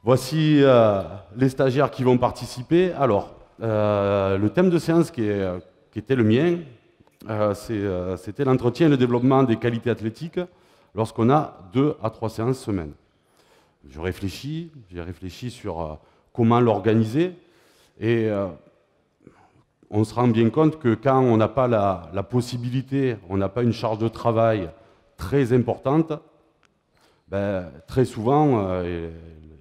Voici les stagiaires qui vont participer. Alors, le thème de séance qui était le mien, c'était l'entretien et le développement des qualités athlétiques lorsqu'on a 2 à 3 séances semaine. J'ai réfléchi sur comment l'organiser et on se rend bien compte que quand on n'a pas la possibilité, on n'a pas une charge de travail très importante, ben, très souvent,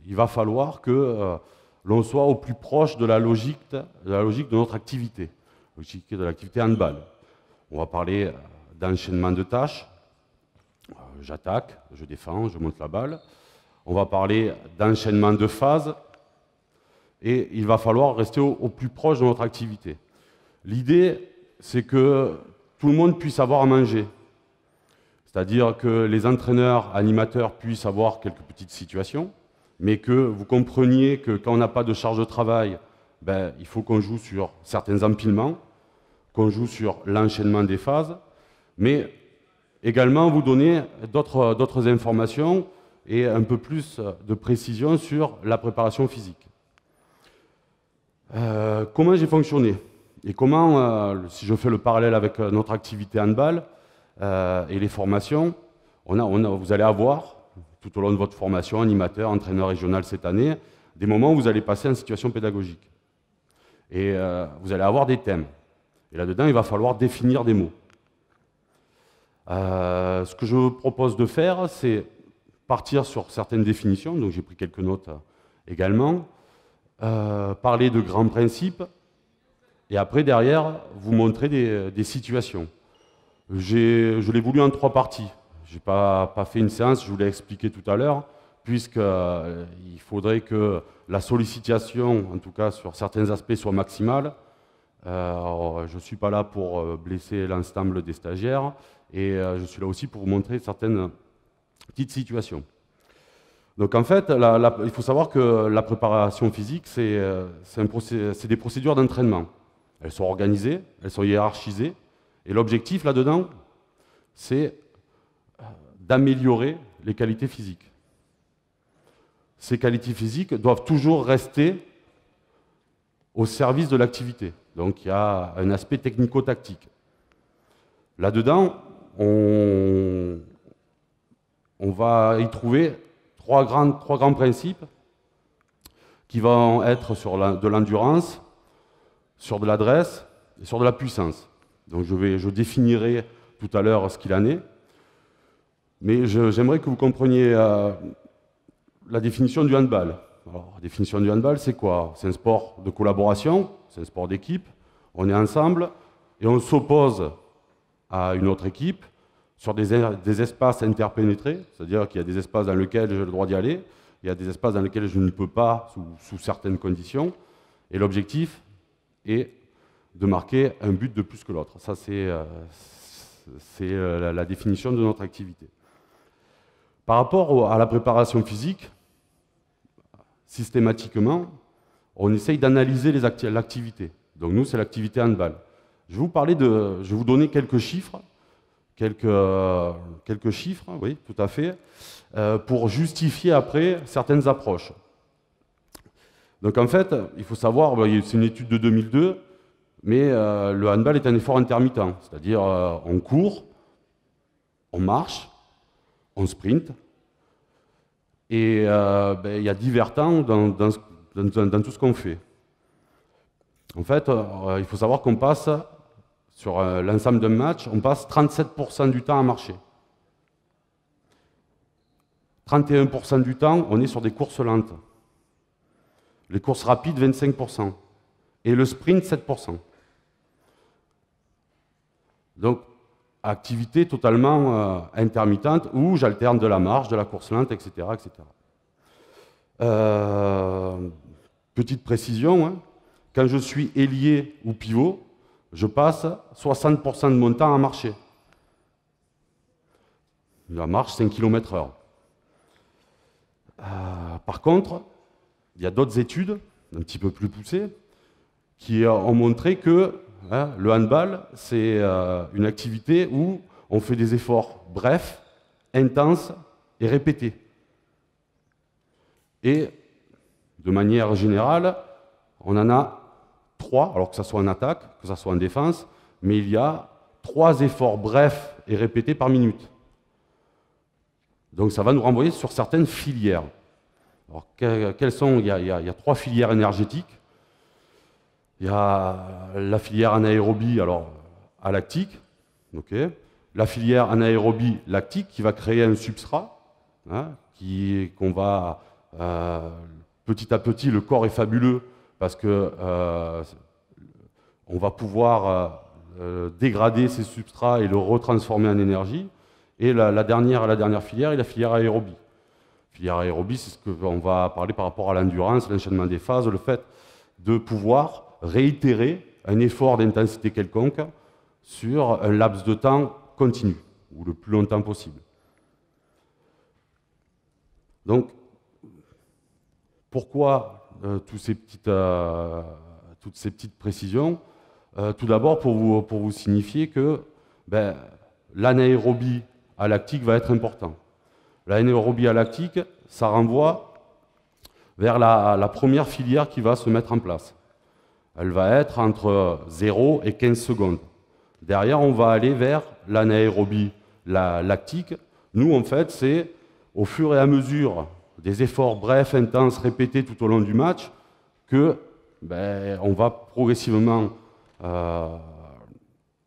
il va falloir que l'on soit au plus proche de la logique de notre activité, de l'activité handball. On va parler d'enchaînement de tâches. J'attaque, je défends, je monte la balle. On va parler d'enchaînement de phases. Et il va falloir rester au plus proche de notre activité. L'idée, c'est que tout le monde puisse avoir à manger. C'est-à-dire que les entraîneurs, animateurs puissent avoir quelques petites situations, mais que vous compreniez que quand on n'a pas de charge de travail, ben, il faut qu'on joue sur certains empilements, qu'on joue sur l'enchaînement des phases, mais également vous donner d'autres informations et un peu plus de précision sur la préparation physique. Comment j'ai fonctionné et comment, si je fais le parallèle avec notre activité handball et les formations, vous allez avoir, tout au long de votre formation, animateur, entraîneur régional cette année, des moments où vous allez passer en situation pédagogique. Et vous allez avoir des thèmes. Et là-dedans, il va falloir définir des mots. Ce que je vous propose de faire, c'est partir sur certaines définitions, donc j'ai pris quelques notes également, parler de grands principes, et après, derrière, vous montrer des situations. Je l'ai voulu en 3 parties. Je n'ai pas fait une séance, je vous l'ai expliqué tout à l'heure, puisqu'il faudrait que la sollicitation, en tout cas sur certains aspects, soit maximale. Je ne suis pas là pour blesser l'ensemble des stagiaires, et je suis là aussi pour vous montrer certaines petites situations. Donc en fait, il faut savoir que la préparation physique, c'est des procédures d'entraînement. Elles sont organisées, elles sont hiérarchisées, et l'objectif là-dedans, c'est d'améliorer les qualités physiques. Ces qualités physiques doivent toujours rester au service de l'activité. Donc il y a un aspect technico-tactique. Là-dedans, on va y trouver trois grands principes qui vont être sur de l'endurance, sur de l'adresse et sur de la puissance. Donc je définirai tout à l'heure ce qu'il en est, mais j'aimerais que vous compreniez la définition du handball. Alors, la définition du handball, c'est quoi? C'est un sport de collaboration, c'est un sport d'équipe, on est ensemble et on s'oppose à une autre équipe sur des espaces interpénétrés, c'est-à-dire qu'il y a des espaces dans lesquels j'ai le droit d'y aller, il y a des espaces dans lesquels je ne peux pas sous certaines conditions, et l'objectif est de marquer un but de plus que l'autre. Ça, c'est la définition de notre activité. Par rapport à la préparation physique, systématiquement, on essaye d'analyser l'activité. Donc nous, c'est l'activité handball. Je vais vous donner quelques chiffres, oui, tout à fait, pour justifier après certaines approches. Donc en fait, il faut savoir, c'est une étude de 2002, mais le handball est un effort intermittent, c'est-à-dire on court, on marche, on sprint, et il y a divers temps dans tout ce qu'on fait. En fait, il faut savoir qu'on passe, sur l'ensemble d'un match, on passe 37% du temps à marcher. 31% du temps, on est sur des courses lentes. Les courses rapides, 25%. Et le sprint, 7%. Donc, activité totalement intermittente où j'alterne de la marche, de la course lente, etc. etc. Petite précision, hein, quand je suis ailier ou pivot, je passe 60% de mon temps à marcher. La marche, 5 km/h. Par contre, il y a d'autres études, un petit peu plus poussées, qui ont montré que le handball, c'est une activité où on fait des efforts brefs, intenses et répétés. Et de manière générale, on en a 3, alors que ce soit en attaque, que ce soit en défense, mais il y a 3 efforts brefs et répétés par minute. Donc ça va nous renvoyer sur certaines filières. Alors, quelles sont? Il y a 3 filières énergétiques. Il y a la filière anaérobie, alors alactique, okay. La filière anaérobie lactique qui va créer un substrat, hein, qu'on va petit à petit, le corps est fabuleux parce que on va pouvoir dégrader ces substrats et le retransformer en énergie. Et la dernière filière est la filière aérobie. Filière aérobie, c'est ce qu'on va parler par rapport à l'endurance, l'enchaînement des phases, le fait de pouvoir réitérer un effort d'intensité quelconque sur un laps de temps continu, ou le plus longtemps possible. Donc, pourquoi toutes ces petites précisions? Tout d'abord, pour vous signifier que l'anaérobie alactique va être important. L'anaérobie alactique, ça renvoie vers la première filière qui va se mettre en place. Elle va être entre 0 et 15 secondes. Derrière, on va aller vers l'anaérobie lactique. Nous, en fait, c'est au fur et à mesure des efforts brefs, intenses, répétés tout au long du match, que on va progressivement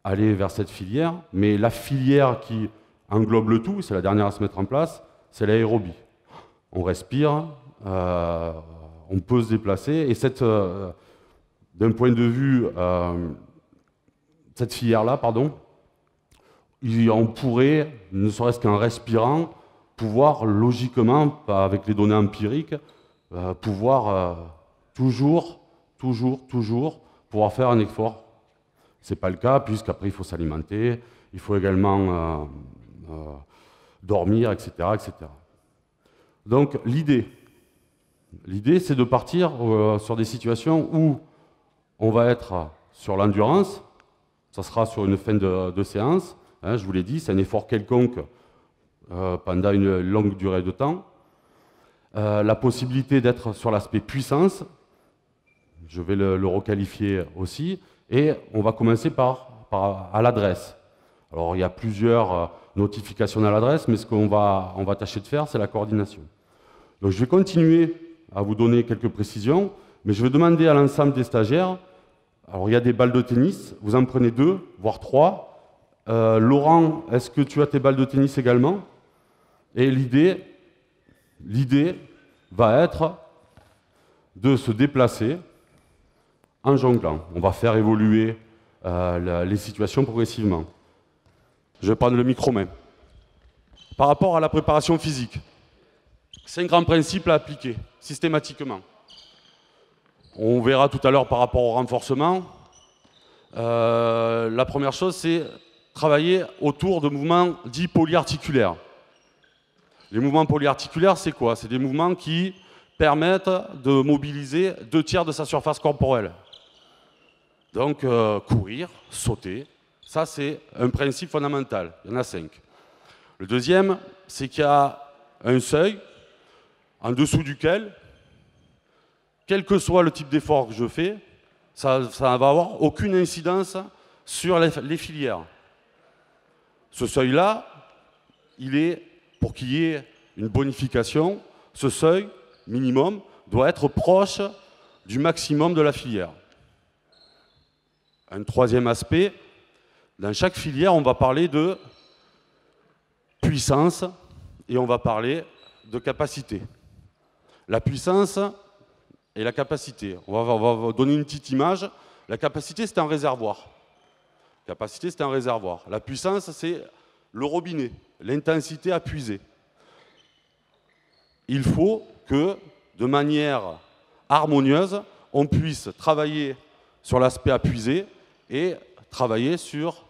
aller vers cette filière. Mais la filière qui englobe le tout, c'est la dernière à se mettre en place, c'est l'aérobie. On respire, on peut se déplacer, et d'un point de vue, cette filière-là, pardon, on pourrait, ne serait-ce qu'en respirant, pouvoir logiquement, avec les données empiriques, pouvoir toujours pouvoir faire un effort. Ce n'est pas le cas, puisqu'après il faut s'alimenter, il faut également dormir, etc., etc. Donc l'idée, c'est de partir sur des situations où on va être sur l'endurance, ça sera sur une fin de séance, hein, je vous l'ai dit, c'est un effort quelconque pendant une longue durée de temps. La possibilité d'être sur l'aspect puissance, je vais le requalifier aussi, et on va commencer à l'adresse. Alors il y a plusieurs notifications à l'adresse, mais ce qu'on va tâcher de faire, c'est la coordination. Donc je vais continuer à vous donner quelques précisions, mais je vais demander à l'ensemble des stagiaires, alors il y a des balles de tennis, vous en prenez 2, voire 3. Laurent, est-ce que tu as tes balles de tennis également? Et l'idée va être de se déplacer en jonglant. On va faire évoluer les situations progressivement. Je vais prendre le micro-main. Par rapport à la préparation physique, 5 grands principes à appliquer systématiquement. On verra tout à l'heure par rapport au renforcement. La première chose, c'est travailler autour de mouvements dits polyarticulaires. Les mouvements polyarticulaires, c'est quoi? C'est des mouvements qui permettent de mobiliser 2/3 de sa surface corporelle. Donc, courir, sauter, ça c'est un principe fondamental. Il y en a 5. Le deuxième, c'est qu'il y a un seuil en dessous duquel, quel que soit le type d'effort que je fais, ça ne va avoir aucune incidence sur les filières. Ce seuil-là, pour qu'il y ait une bonification, ce seuil minimum doit être proche du maximum de la filière. Un troisième aspect, dans chaque filière, on va parler de puissance et on va parler de capacité. La puissance et la capacité. On va donner une petite image. La capacité, c'est un réservoir. Capacité, c'est un réservoir. La puissance, c'est le robinet, l'intensité à puiser. Il faut que, de manière harmonieuse, on puisse travailler sur l'aspect à puiser et travailler sur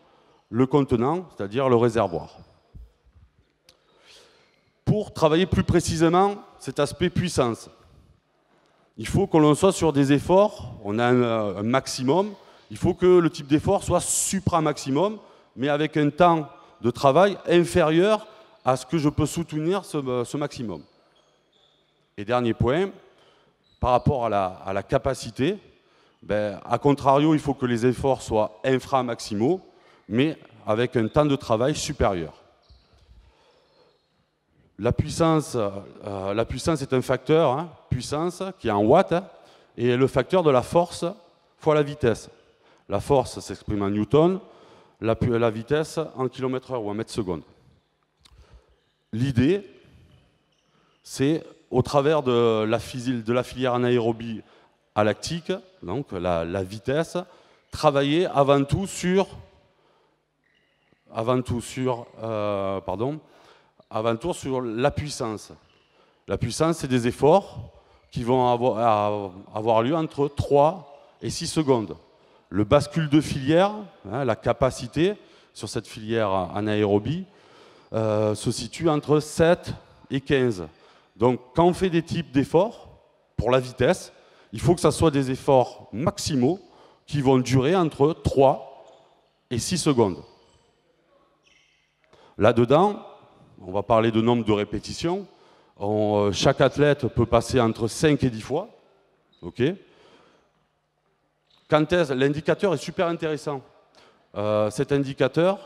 le contenant, c'est-à-dire le réservoir. Pour travailler plus précisément cet aspect puissance, il faut que l'on soit sur des efforts, on a un maximum, il faut que le type d'effort soit supra-maximum, mais avec un temps de travail inférieur à ce que je peux soutenir ce maximum. Et dernier point, par rapport à la capacité, ben, à contrario, il faut que les efforts soient infra-maximaux, mais avec un temps de travail supérieur. La puissance est un facteur, hein, puissance, qui est en watts, hein, et le facteur de la force fois la vitesse. La force s'exprime en newton, la vitesse en km/h ou en mètres secondes. L'idée, c'est, au travers de la filière anaérobie à lactique, donc la vitesse, travailler avant tout sur la puissance. La puissance, c'est des efforts qui vont avoir lieu entre 3 et 6 secondes. Le bascule de filière, hein, la capacité sur cette filière anaérobie, se situe entre 7 et 15. Donc, quand on fait des types d'efforts, pour la vitesse, il faut que ce soit des efforts maximaux qui vont durer entre 3 et 6 secondes. Là-dedans, on va parler de nombre de répétitions. Chaque athlète peut passer entre 5 et 10 fois. Okay. L'indicateur est super intéressant. Cet indicateur,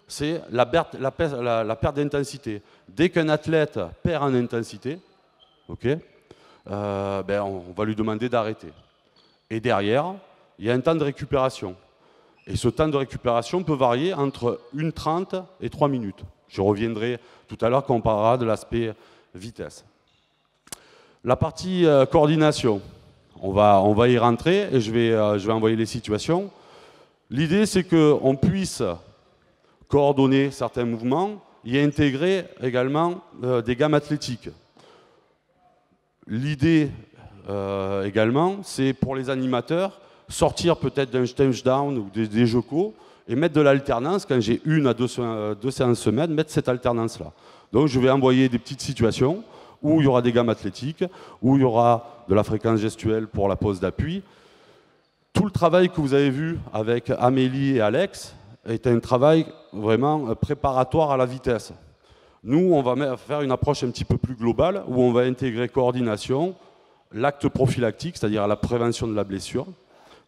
c'est la perte d'intensité. Dès qu'un athlète perd en intensité, okay, ben on va lui demander d'arrêter. Et derrière, il y a un temps de récupération. Et ce temps de récupération peut varier entre 1:30 et 3 minutes. Je reviendrai tout à l'heure quand on parlera de l'aspect vitesse. La partie coordination, on va y rentrer et je vais envoyer les situations. L'idée, c'est qu'on puisse coordonner certains mouvements et intégrer également des gammes athlétiques. L'idée également, c'est pour les animateurs, sortir peut-être d'un touchdown ou des jeux co et mettre de l'alternance, quand j'ai 1 à 2 séances semaine, mettre cette alternance-là. Donc je vais envoyer des petites situations où il y aura des gammes athlétiques, où il y aura de la fréquence gestuelle pour la pose d'appui. Tout le travail que vous avez vu avec Amélie et Alex est un travail vraiment préparatoire à la vitesse. Nous, on va faire une approche un petit peu plus globale, où on va intégrer coordination, l'acte prophylactique, c'est-à-dire la prévention de la blessure,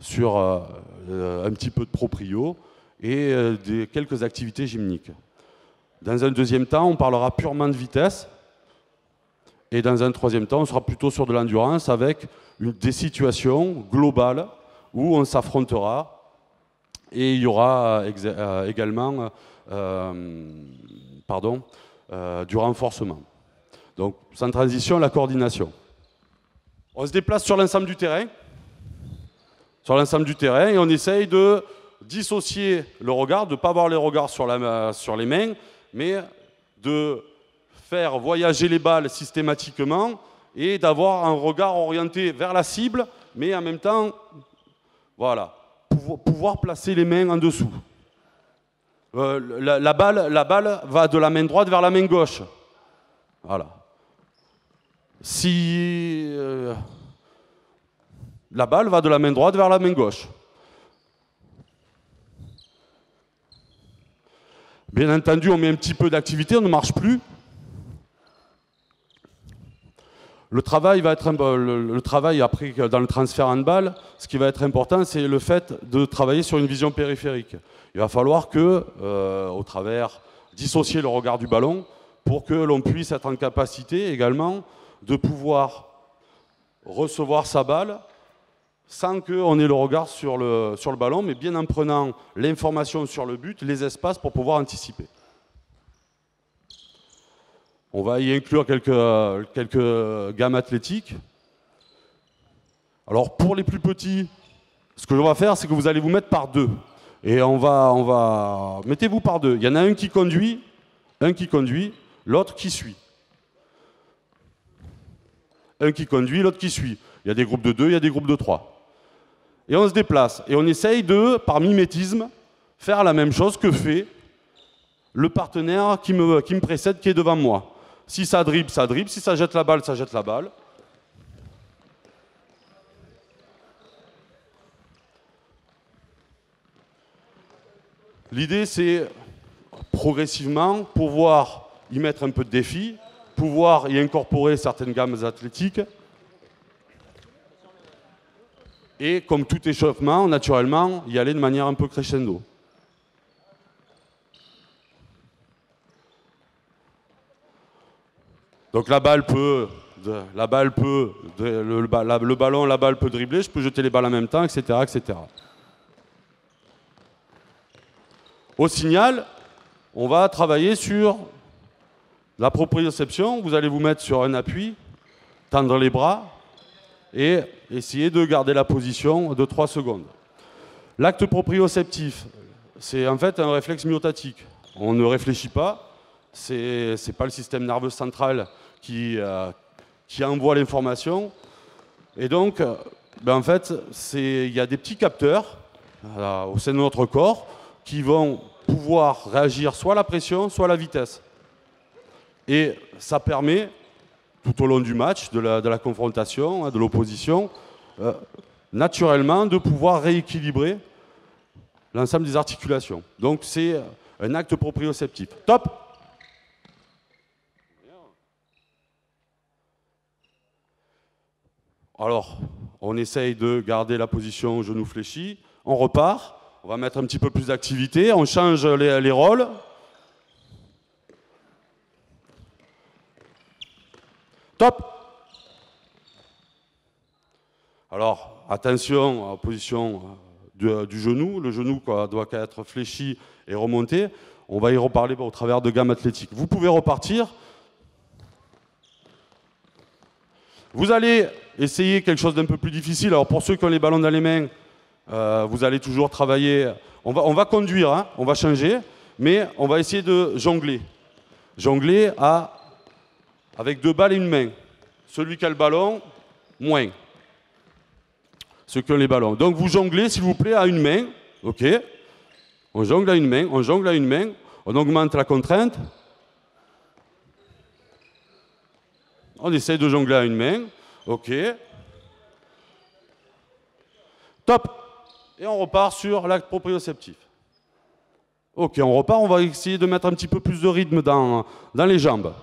sur un petit peu de proprio et quelques activités gymniques. Dans un deuxième temps, on parlera purement de vitesse. Et dans un troisième temps, on sera plutôt sur de l'endurance avec des situations globales où on s'affrontera. Et il y aura également du renforcement. Donc, sans transition, la coordination. On se déplace sur l'ensemble du terrain. Sur l'ensemble du terrain, et on essaye de dissocier le regard, de ne pas avoir les regards sur les mains, mais de faire voyager les balles systématiquement et d'avoir un regard orienté vers la cible, mais en même temps, voilà, pouvoir placer les mains en dessous. La balle va de la main droite vers la main gauche. Voilà. Si la balle va de la main droite vers la main gauche. Bien entendu, on met un petit peu d'activité, on ne marche plus. Le travail va être le travail après dans le transfert handball, ce qui va être important, c'est le fait de travailler sur une vision périphérique. Il va falloir que, au travers, dissocier le regard du ballon pour que l'on puisse être en capacité également de pouvoir recevoir sa balle sans qu'on ait le regard sur le ballon, mais bien en prenant l'information sur le but, les espaces pour pouvoir anticiper. On va y inclure quelques gammes athlétiques. Alors pour les plus petits, ce que je vais faire, c'est que vous allez vous mettre par deux. Et mettez-vous par deux. Il y en a un qui conduit, l'autre qui suit. Un qui conduit, l'autre qui suit. Il y a des groupes de 2, il y a des groupes de 3. Et on se déplace. Et on essaye de, par mimétisme, faire la même chose que fait le partenaire qui me précède, qui est devant moi. Si ça dribble, ça dribble. Si ça jette la balle, ça jette la balle. L'idée, c'est progressivement pouvoir y mettre un peu de défi, pouvoir y incorporer certaines gammes athlétiques Et comme tout échauffement, naturellement, y aller de manière un peu crescendo. Donc la balle peut, le ballon, la balle peut dribbler, je peux jeter les balles en même temps, etc., etc. Au signal, on va travailler sur la proprioception. Vous allez vous mettre sur un appui, tendre les bras et essayer de garder la position de 3 secondes. L'acte proprioceptif, c'est en fait un réflexe myotatique. On ne réfléchit pas, c'est pas le système nerveux central qui envoie l'information. Et donc, en fait, il y a des petits capteurs au sein de notre corps qui vont pouvoir réagir soit à la pression, soit à la vitesse. Et ça permet, tout au long du match, de la confrontation, de l'opposition, naturellement, de pouvoir rééquilibrer l'ensemble des articulations. Donc c'est un acte proprioceptif. Top! Alors, on essaye de garder la position genou fléchi. On repart. On va mettre un petit peu plus d'activité. On change les rôles. Top! Alors, attention à la position du genou. Le genou doit être fléchi et remonté. On va y reparler au travers de gammes athlétiques. Vous pouvez repartir. Vous allez essayer quelque chose d'un peu plus difficile. Alors, pour ceux qui ont les ballons dans les mains, vous allez toujours travailler. On va conduire, hein, on va changer, mais on va essayer de jongler. Jongler avec 2 balles et une main. Celui qui a le ballon, moins. Ceux qui ont les ballons. Donc vous jonglez, s'il vous plaît, à une main. OK. On jongle à une main, on jongle à une main. On augmente la contrainte. On essaye de jongler à une main. OK. Top. Et on repart sur l'acte proprioceptif. OK, on repart. On va essayer de mettre un petit peu plus de rythme dans les jambes.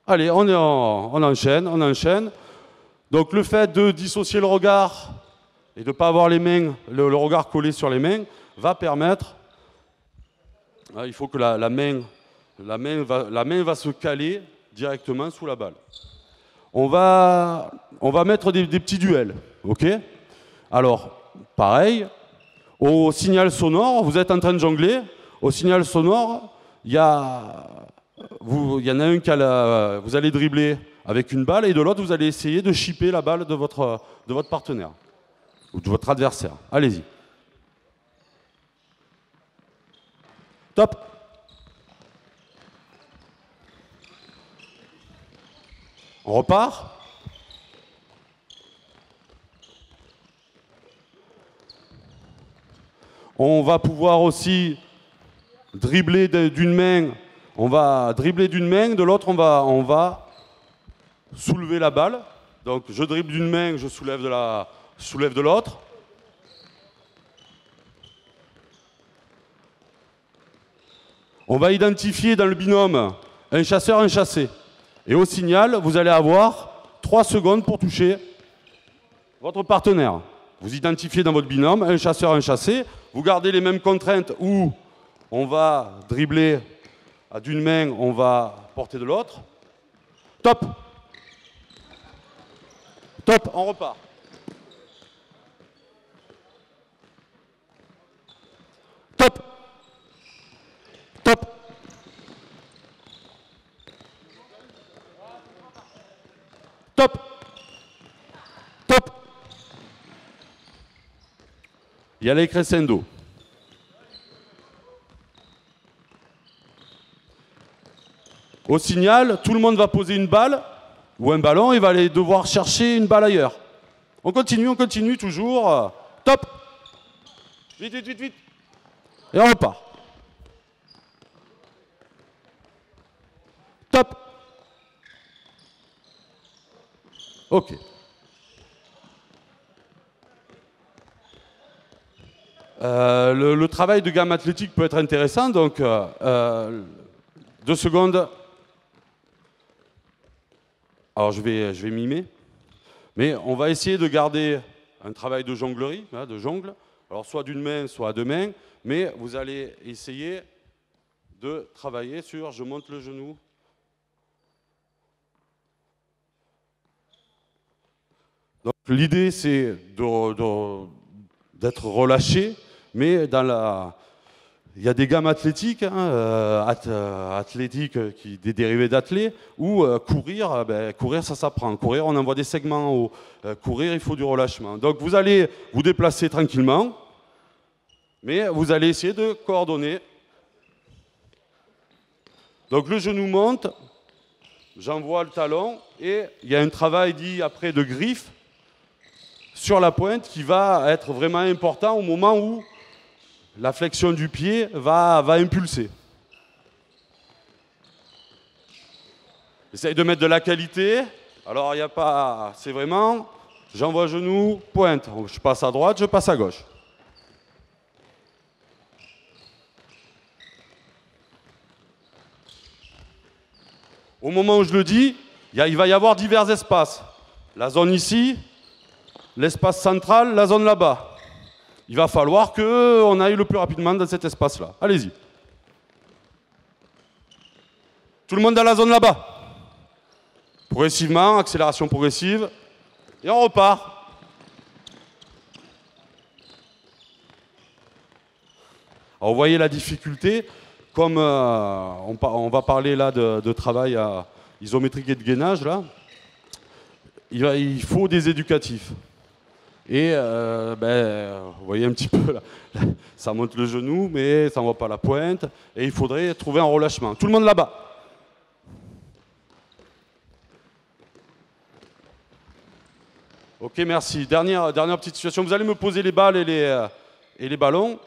Allez, on enchaîne, on enchaîne. Donc le fait de dissocier le regard et de ne pas avoir les mains, le regard collé sur les mains, va permettre. Il faut que la main va se caler directement sous la balle. On va mettre des petits duels, ok? Alors, pareil, au signal sonore, vous êtes en train de jongler. Au signal sonore, il y en a un vous allez dribbler avec une balle et de l'autre, vous allez essayer de chipper la balle de votre partenaire ou de votre adversaire. Allez-y. Top. On repart. On va pouvoir aussi dribbler d'une main. On va dribbler d'une main, de l'autre, on va soulever la balle. Donc je dribble d'une main, je soulève de l'autre. On va identifier dans le binôme un chasseur, un chassé. Et au signal, vous allez avoir 3 secondes pour toucher votre partenaire. Vous identifiez dans votre binôme un chasseur, un chassé. Vous gardez les mêmes contraintes où on va dribbler d'une main, on va porter de l'autre. Top. Top, on repart. Top. Top. Top. Top. Il y a les crescendo. Au signal, tout le monde va poser une balle ou un ballon et va aller devoir chercher une balle ailleurs. On continue toujours. Top. Vite, vite, vite, vite. Et on repart. Top. OK. Le travail de gamme athlétique peut être intéressant, donc 2 secondes. Alors je vais mimer, mais on va essayer de garder un travail de jonglerie, hein, de jongle, alors soit d'une main, soit à deux mains, mais vous allez essayer de travailler sur, je monte le genou. Donc l'idée c'est d'être relâché, mais dans la... Il y a des gammes athlétiques, hein, des dérivés d'athlé, où courir ça s'apprend. Courir, on envoie des segments en haut. Courir, il faut du relâchement. Donc vous allez vous déplacer tranquillement, mais vous allez essayer de coordonner. Donc le genou monte, j'envoie le talon, et il y a un travail dit après de griffe sur la pointe qui va être vraiment important au moment où la flexion du pied va impulser. Essaye de mettre de la qualité. Alors, il n'y a pas... C'est vraiment... J'envoie genou, pointe. Je passe à droite, je passe à gauche. Au moment où je le dis, il va y avoir divers espaces. La zone ici, l'espace central, la zone là-bas. Il va falloir qu'on aille le plus rapidement dans cet espace-là. Allez-y. Tout le monde dans la zone là-bas. Progressivement, accélération progressive. Et on repart. Alors, vous voyez la difficulté. Comme on va parler là de travail isométrique et de gainage, là, il faut des éducatifs. Et vous voyez un petit peu, là, ça monte le genou, mais ça n'envoie pas la pointe. Et il faudrait trouver un relâchement. Tout le monde là-bas. Ok, merci. Dernière petite situation. Vous allez me poser les balles et les ballons.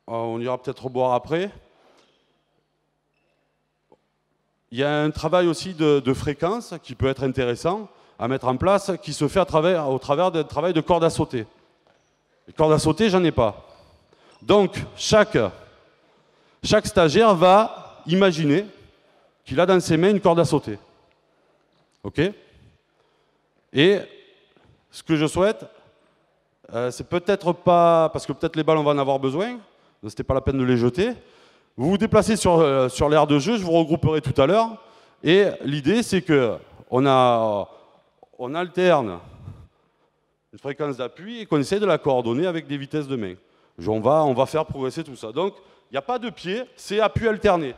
On ira peut-être reboire après. Il y a un travail aussi de fréquence qui peut être intéressant à mettre en place, qui se fait au travers d'un travail de corde à sauter. Les cordes à sauter, j'en ai pas. Donc, chaque stagiaire va imaginer qu'il a dans ses mains une corde à sauter. OK? Et ce que je souhaite, c'est peut-être pas... Parce que peut-être les balles, on va en avoir besoin, donc c'était pas la peine de les jeter. Vous vous déplacez sur l'aire de jeu, je vous regrouperai tout à l'heure. Et l'idée, c'est qu'on alterne une fréquence d'appui et qu'on essaie de la coordonner avec des vitesses de main. On va faire progresser tout ça. Donc, il n'y a pas de pied, c'est appui alterné.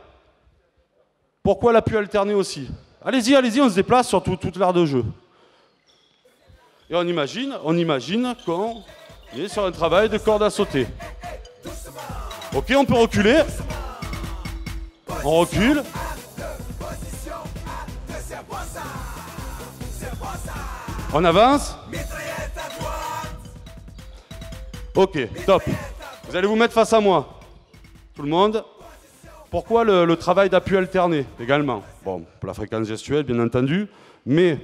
Pourquoi l'appui alterné aussi? Allez-y, on se déplace sur toute l'aire de jeu. Et on imagine qu'on est sur un travail de corde à sauter. Ok, on peut reculer. On recule. On avance. Ok, top. Vous allez vous mettre face à moi. Tout le monde. Pourquoi le travail d'appui alterné également? Bon, pour la fréquence gestuelle, bien entendu. Mais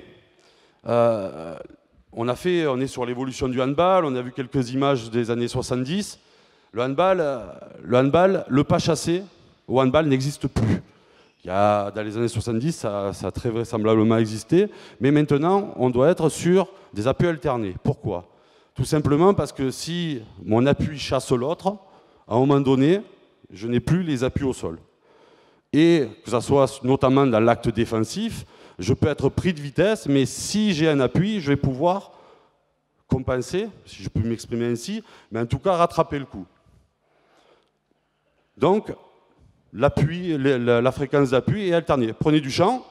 on est sur l'évolution du handball. On a vu quelques images des années 70. Le handball, le pas chassé au handball n'existe plus. Dans les années 70, ça a très vraisemblablement existé, mais maintenant, on doit être sur des appuis alternés. Pourquoi? Tout simplement parce que si mon appui chasse l'autre, à un moment donné, je n'ai plus les appuis au sol. Et que ce soit notamment dans l'acte défensif, je peux être pris de vitesse, mais si j'ai un appui, je vais pouvoir compenser, si je peux m'exprimer ainsi, mais en tout cas rattraper le coup. Donc, l'appui, la fréquence d'appui est alternée. Prenez du champ.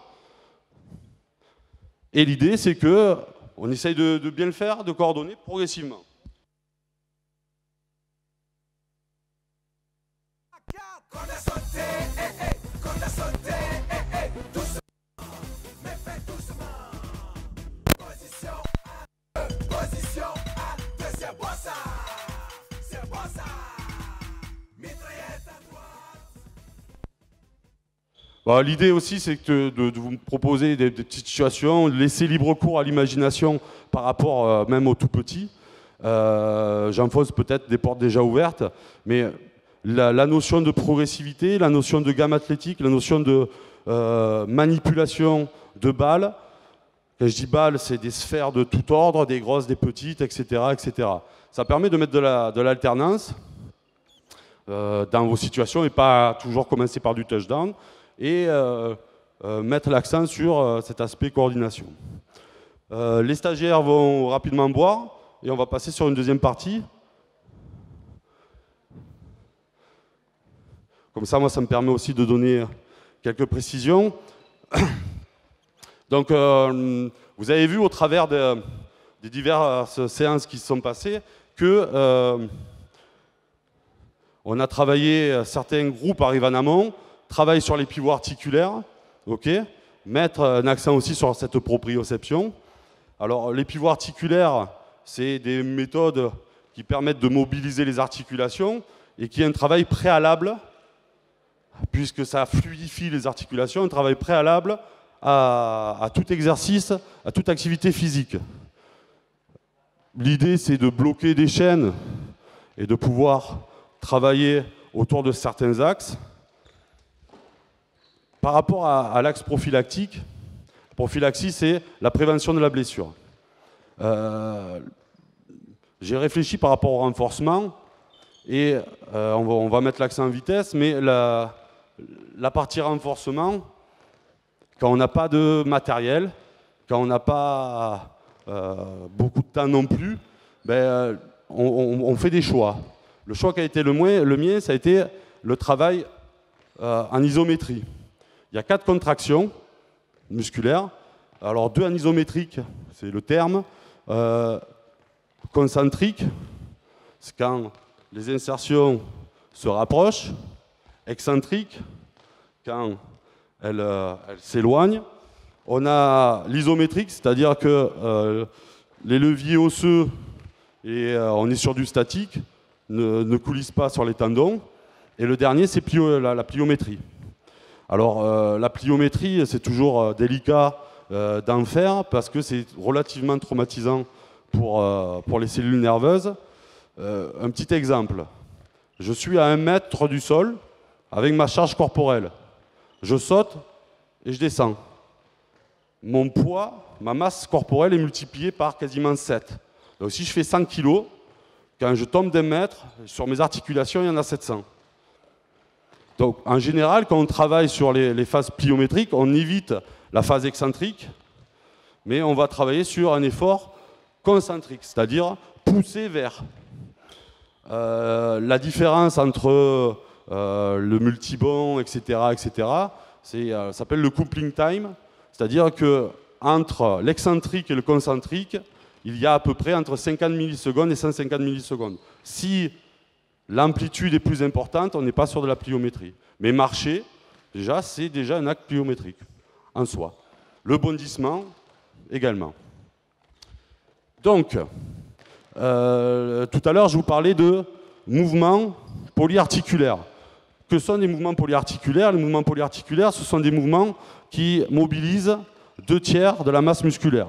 Et l'idée, c'est qu'on essaye de bien le faire, de coordonner progressivement. Bon, l'idée aussi, c'est de vous proposer des petites situations, de laisser libre cours à l'imagination par rapport même aux tout petits. J'enfonce peut-être des portes déjà ouvertes, mais la notion de progressivité, la notion de gamme athlétique, la notion de manipulation de balles, Quand je dis balles, c'est des sphères de tout ordre, des grosses, des petites, etc. etc. Ça permet de mettre de l'alternance dans vos situations et pas toujours commencer par du touchdown et mettre l'accent sur cet aspect coordination. Les stagiaires vont rapidement boire et on va passer sur une deuxième partie. Comme ça, moi, ça me permet aussi de donner quelques précisions. Donc, vous avez vu au travers des diverses séances qui se sont passées que on a travaillé, certains groupes arrivent en amont, travaillent sur les pivots articulaires, mettre un accent aussi sur cette proprioception. Alors, les pivots articulaires, c'est des méthodes qui permettent de mobiliser les articulations et qui est un travail préalable, puisque ça fluidifie les articulations, un travail préalable à tout exercice, à toute activité physique. L'idée, c'est de bloquer des chaînes et de pouvoir travailler autour de certains axes. Par rapport à l'axe prophylactique, la prophylaxie, c'est la prévention de la blessure. J'ai réfléchi par rapport au renforcement et on va mettre l'accent en vitesse, mais la partie renforcement, quand on n'a pas de matériel, quand on n'a pas beaucoup de temps non plus, ben, on fait des choix. Le choix qui a été le mien, ça a été le travail en isométrie. Il y a 4 contractions musculaires. Alors 2 en isométrique, c'est le terme. Concentrique, c'est quand les insertions se rapprochent. Excentrique, quand elles s'éloignent. On a l'isométrique, c'est-à-dire que les leviers osseux, et on est sur du statique, ne coulissent pas sur les tendons. Et le dernier, c'est la pliométrie. Alors, la pliométrie, c'est toujours délicat d'en faire parce que c'est relativement traumatisant pour les cellules nerveuses. Un petit exemple. Je suis à 1 mètre du sol avec ma charge corporelle. Je saute et je descends. Mon poids, ma masse corporelle est multipliée par quasiment 7. Donc si je fais 100 kg, quand je tombe d'1 mètre, sur mes articulations, il y en a 700. Donc en général, quand on travaille sur les phases pliométriques, on évite la phase excentrique, mais on va travailler sur un effort concentrique, c'est-à-dire pousser vers. La différence entre le multibond, etc., ça s'appelle le coupling time, c'est-à-dire que entre l'excentrique et le concentrique, il y a à peu près entre 50 millisecondes et 150 millisecondes. Si l'amplitude est plus importante, on n'est pas sur de la pliométrie. Mais marcher, déjà, c'est déjà un acte pliométrique en soi. Le bondissement, également. Donc, tout à l'heure, je vous parlais de mouvements polyarticulaires. Que sont des mouvements polyarticulaires? Les mouvements polyarticulaires, ce sont des mouvements qui mobilisent 2/3 de la masse musculaire.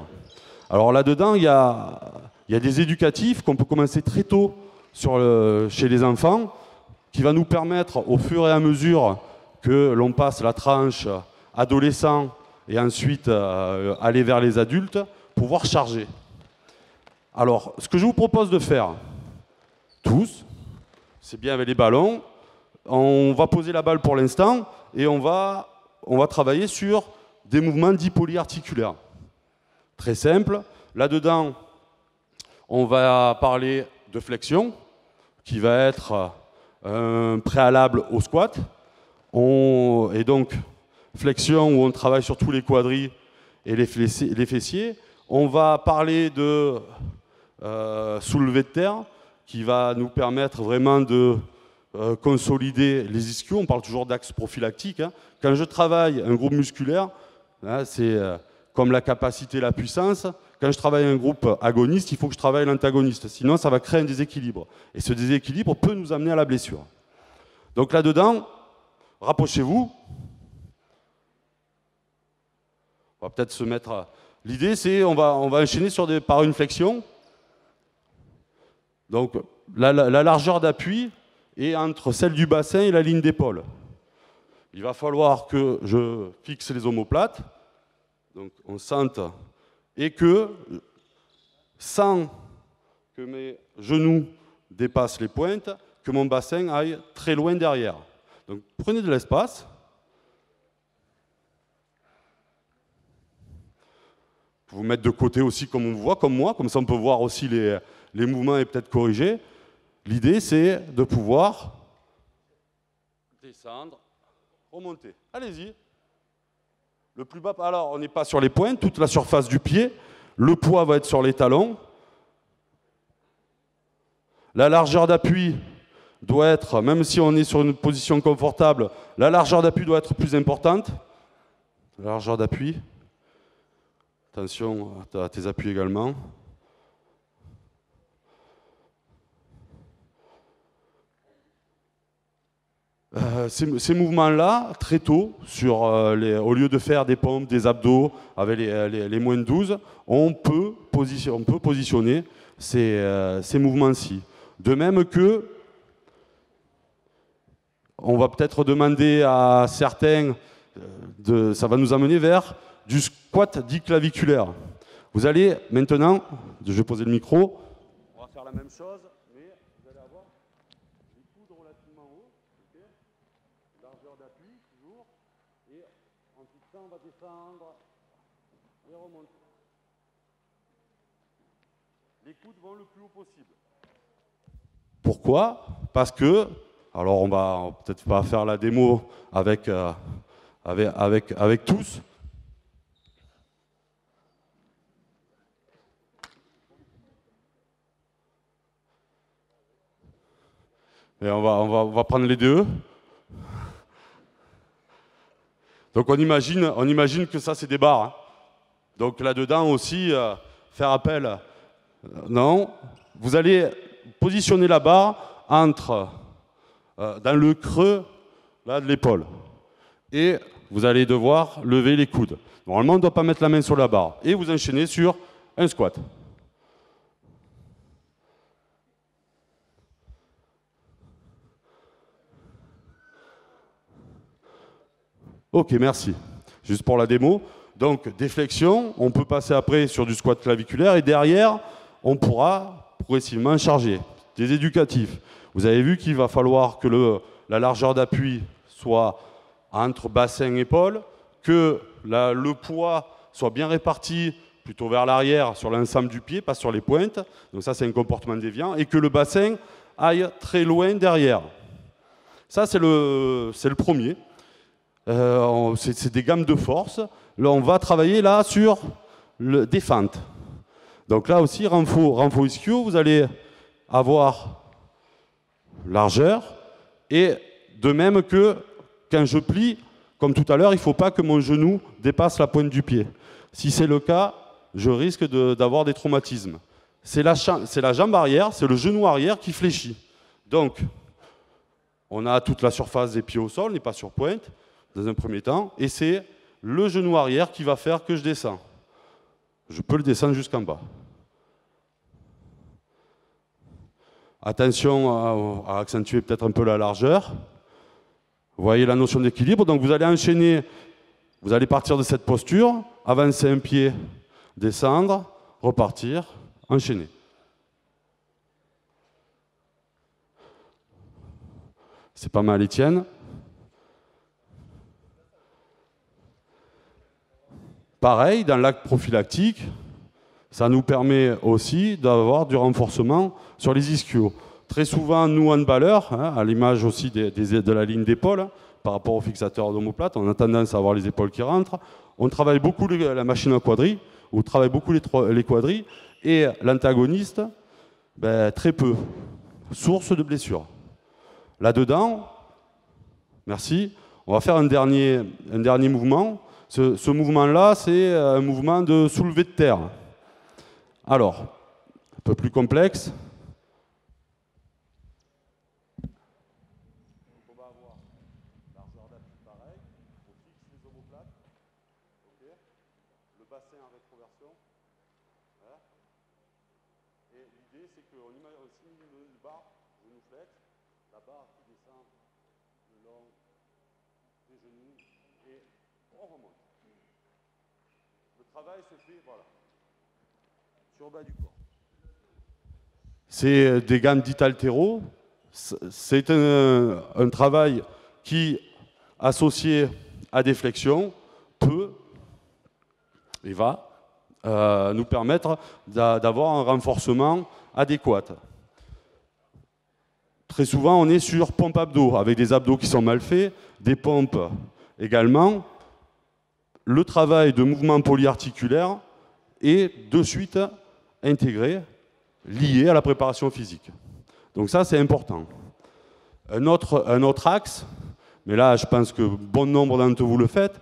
Alors là-dedans, il y a des éducatifs qu'on peut commencer très tôt chez les enfants, qui va nous permettre, au fur et à mesure que l'on passe la tranche adolescent et ensuite aller vers les adultes, pouvoir charger. Alors, ce que je vous propose de faire, tous, c'est bien avec les ballons. On va poser la balle pour l'instant et on va travailler sur des mouvements dits polyarticulaires. Très simple. Là-dedans, on va parler de flexion, qui va être un préalable au squat. Et donc, flexion où on travaille sur tous les quadris et les fessiers. On va parler de soulevé de terre, qui va nous permettre vraiment de consolider les ischios. On parle toujours d'axe prophylactique. Quand je travaille un groupe musculaire, c'est comme la capacité, la puissance. Quand je travaille un groupe agoniste, il faut que je travaille l'antagoniste. Sinon, ça va créer un déséquilibre. Et ce déséquilibre peut nous amener à la blessure. Donc là-dedans, rapprochez-vous. On va peut-être se mettre... L'idée, c'est on va enchaîner par une flexion. Donc, la largeur d'appui est entre celle du bassin et la ligne d'épaule. Il va falloir que je fixe les omoplates. Donc, on sente et que, sans que mes genoux dépassent les pointes, que mon bassin aille très loin derrière. Donc prenez de l'espace. Vous pouvez vous mettre de côté aussi comme on voit, comme moi, comme ça on peut voir aussi les mouvements et peut-être corriger. L'idée c'est de pouvoir descendre, remonter. Allez-y. Le plus bas, alors on n'est pas sur les pointes, toute la surface du pied, le poids va être sur les talons. La largeur d'appui doit être, même si on est sur une position confortable, la largeur d'appui doit être plus importante. La largeur d'appui. Attention à tes appuis également. Ces mouvements-là, très tôt, au lieu de faire des pompes, des abdos avec les moins de 12, on peut positionner ces mouvements-ci. De même que, on va peut-être demander à certains, ça va nous amener vers du squat dit claviculaire. Vous allez maintenant, je vais poser le micro, on va faire la même chose, mais vous allez avoir les coudes relativement hauts, okay, largeur d'appui toujours, et ensuite ça on va descendre et remonter. Les coudes vont le plus haut possible. Pourquoi? Parce que, alors on va peut-être pas faire la démo avec tous. Et on va prendre les deux. Donc on imagine que ça c'est des barres. Hein. Donc là-dedans aussi, faire appel. Non, vous allez positionner la barre entre dans le creux là, de l'épaule. Et vous allez devoir lever les coudes. Normalement, on ne doit pas mettre la main sur la barre. Et vous enchaînez sur un squat. Ok, merci. Juste pour la démo. Donc, des flexions, on peut passer après sur du squat claviculaire et derrière, on pourra progressivement charger. Des éducatifs. Vous avez vu qu'il va falloir que la largeur d'appui soit entre bassin et épaule, que le poids soit bien réparti plutôt vers l'arrière sur l'ensemble du pied, pas sur les pointes. Donc ça, c'est un comportement déviant. Et que le bassin aille très loin derrière. Ça, c'est le premier. C'est des gammes de force. Là, on va travailler là sur des fentes. Donc là aussi, renfort ischio, vous allez avoir largeur. Et de même que quand je plie, comme tout à l'heure, il ne faut pas que mon genou dépasse la pointe du pied. Si c'est le cas, je risque d'avoir des traumatismes. C'est la jambe arrière, c'est le genou arrière qui fléchit. Donc, on a toute la surface des pieds au sol, on n'est pas sur pointe, dans un premier temps, et c'est le genou arrière qui va faire que je descends. Je peux le descendre jusqu'en bas. Attention à accentuer peut-être un peu la largeur. Vous voyez la notion d'équilibre. Donc vous allez enchaîner, vous allez partir de cette posture, avancer un pied, descendre, repartir, enchaîner. C'est pas mal, Étienne. Pareil, dans l'acte prophylactique, ça nous permet aussi d'avoir du renforcement sur les ischios. Très souvent, nous, handballeurs, hein, à l'image aussi de la ligne d'épaule, hein, par rapport aux fixateurs d'omoplate, on a tendance à avoir les épaules qui rentrent. On travaille beaucoup la machine à quadri, on travaille beaucoup les quadris, et l'antagoniste, ben, très peu. Source de blessure. Là-dedans, merci, on va faire un dernier mouvement. Ce mouvement-là, c'est un mouvement de soulevé de terre. Alors, un peu plus complexe. On va avoir largeur d'appui pareil, on fixe les omoplates, okay. Le bassin en rétroversion. Voilà. Et l'idée, c'est qu'on simule une barre, genou flex, la barre qui descend le long des genoux et on remonte. Le travail se fait, voilà. C'est des gammes dites altéro. C'est un travail qui, associé à des flexions, peut et va nous permettre d'avoir un renforcement adéquat. Très souvent, on est sur pompe abdos, avec des abdos qui sont mal faits, des pompes également. Le travail de mouvement polyarticulaire est de suite intégré, lié à la préparation physique. Donc ça, c'est important. Un autre axe, mais là, je pense que bon nombre d'entre vous le faites,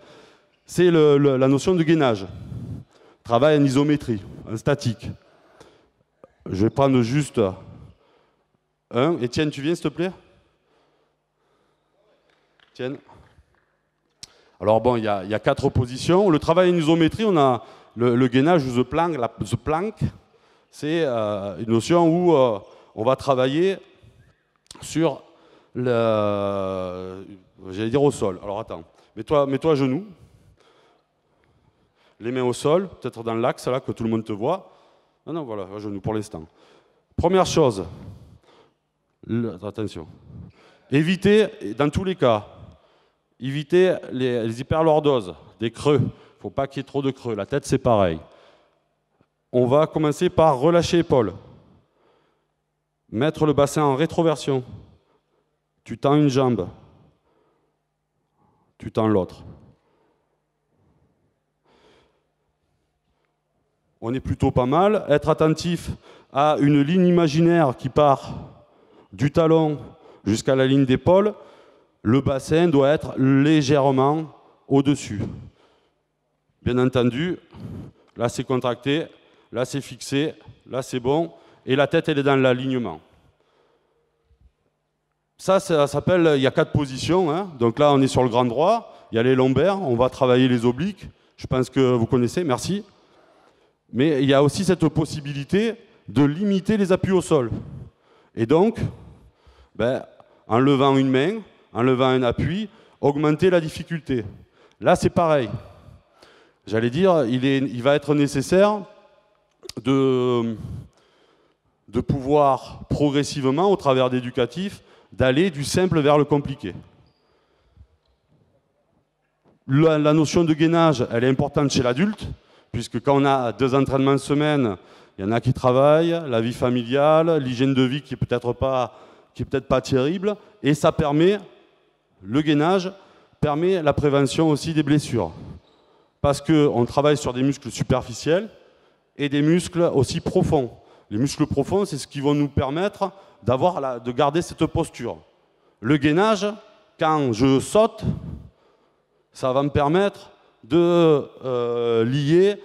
c'est la notion de gainage. Travail en isométrie, en statique. Je vais prendre juste un. Étienne, tu viens, s'il te plaît? Étienne. Alors bon, il y a 4 positions. Le travail en isométrie, on a le gainage, the plank, c'est une notion où on va travailler sur j'allais dire au sol. Alors attends, mets-toi à genoux, les mains au sol, peut-être dans l'axe là que tout le monde te voit. Non, voilà, à genoux pour l'instant. Première chose, attention, évitez, dans tous les cas, évitez les hyperlordoses, des creux. Il ne faut pas qu'il y ait trop de creux. La tête, c'est pareil. On va commencer par relâcher l'épaule. Mettre le bassin en rétroversion. Tu tends une jambe. Tu tends l'autre. On est plutôt pas mal. Être attentif à une ligne imaginaire qui part du talon jusqu'à la ligne d'épaule. Le bassin doit être légèrement au-dessus. Bien entendu, là c'est contracté, là c'est fixé, là c'est bon, et la tête elle est dans l'alignement. Ça s'appelle, il y a 4 positions, hein. Donc là on est sur le grand droit, il y a les lombaires, on va travailler les obliques, je pense que vous connaissez, merci. Mais il y a aussi cette possibilité de limiter les appuis au sol. Et donc, en levant une main, en levant un appui, augmenter la difficulté. Là, c'est pareil. J'allais dire, il va être nécessaire de pouvoir progressivement, au travers d'éducatifs, d'aller du simple vers le compliqué. La notion de gainage, elle est importante chez l'adulte, puisque quand on a 2 entraînements semaine, il y en a qui travaillent, la vie familiale, l'hygiène de vie qui est peut-être pas terrible, et ça permet, le gainage permet la prévention aussi des blessures. Parce qu'on travaille sur des muscles superficiels et des muscles aussi profonds. Les muscles profonds, c'est ce qui va nous permettre de garder cette posture. Le gainage, quand je saute, ça va me permettre de lier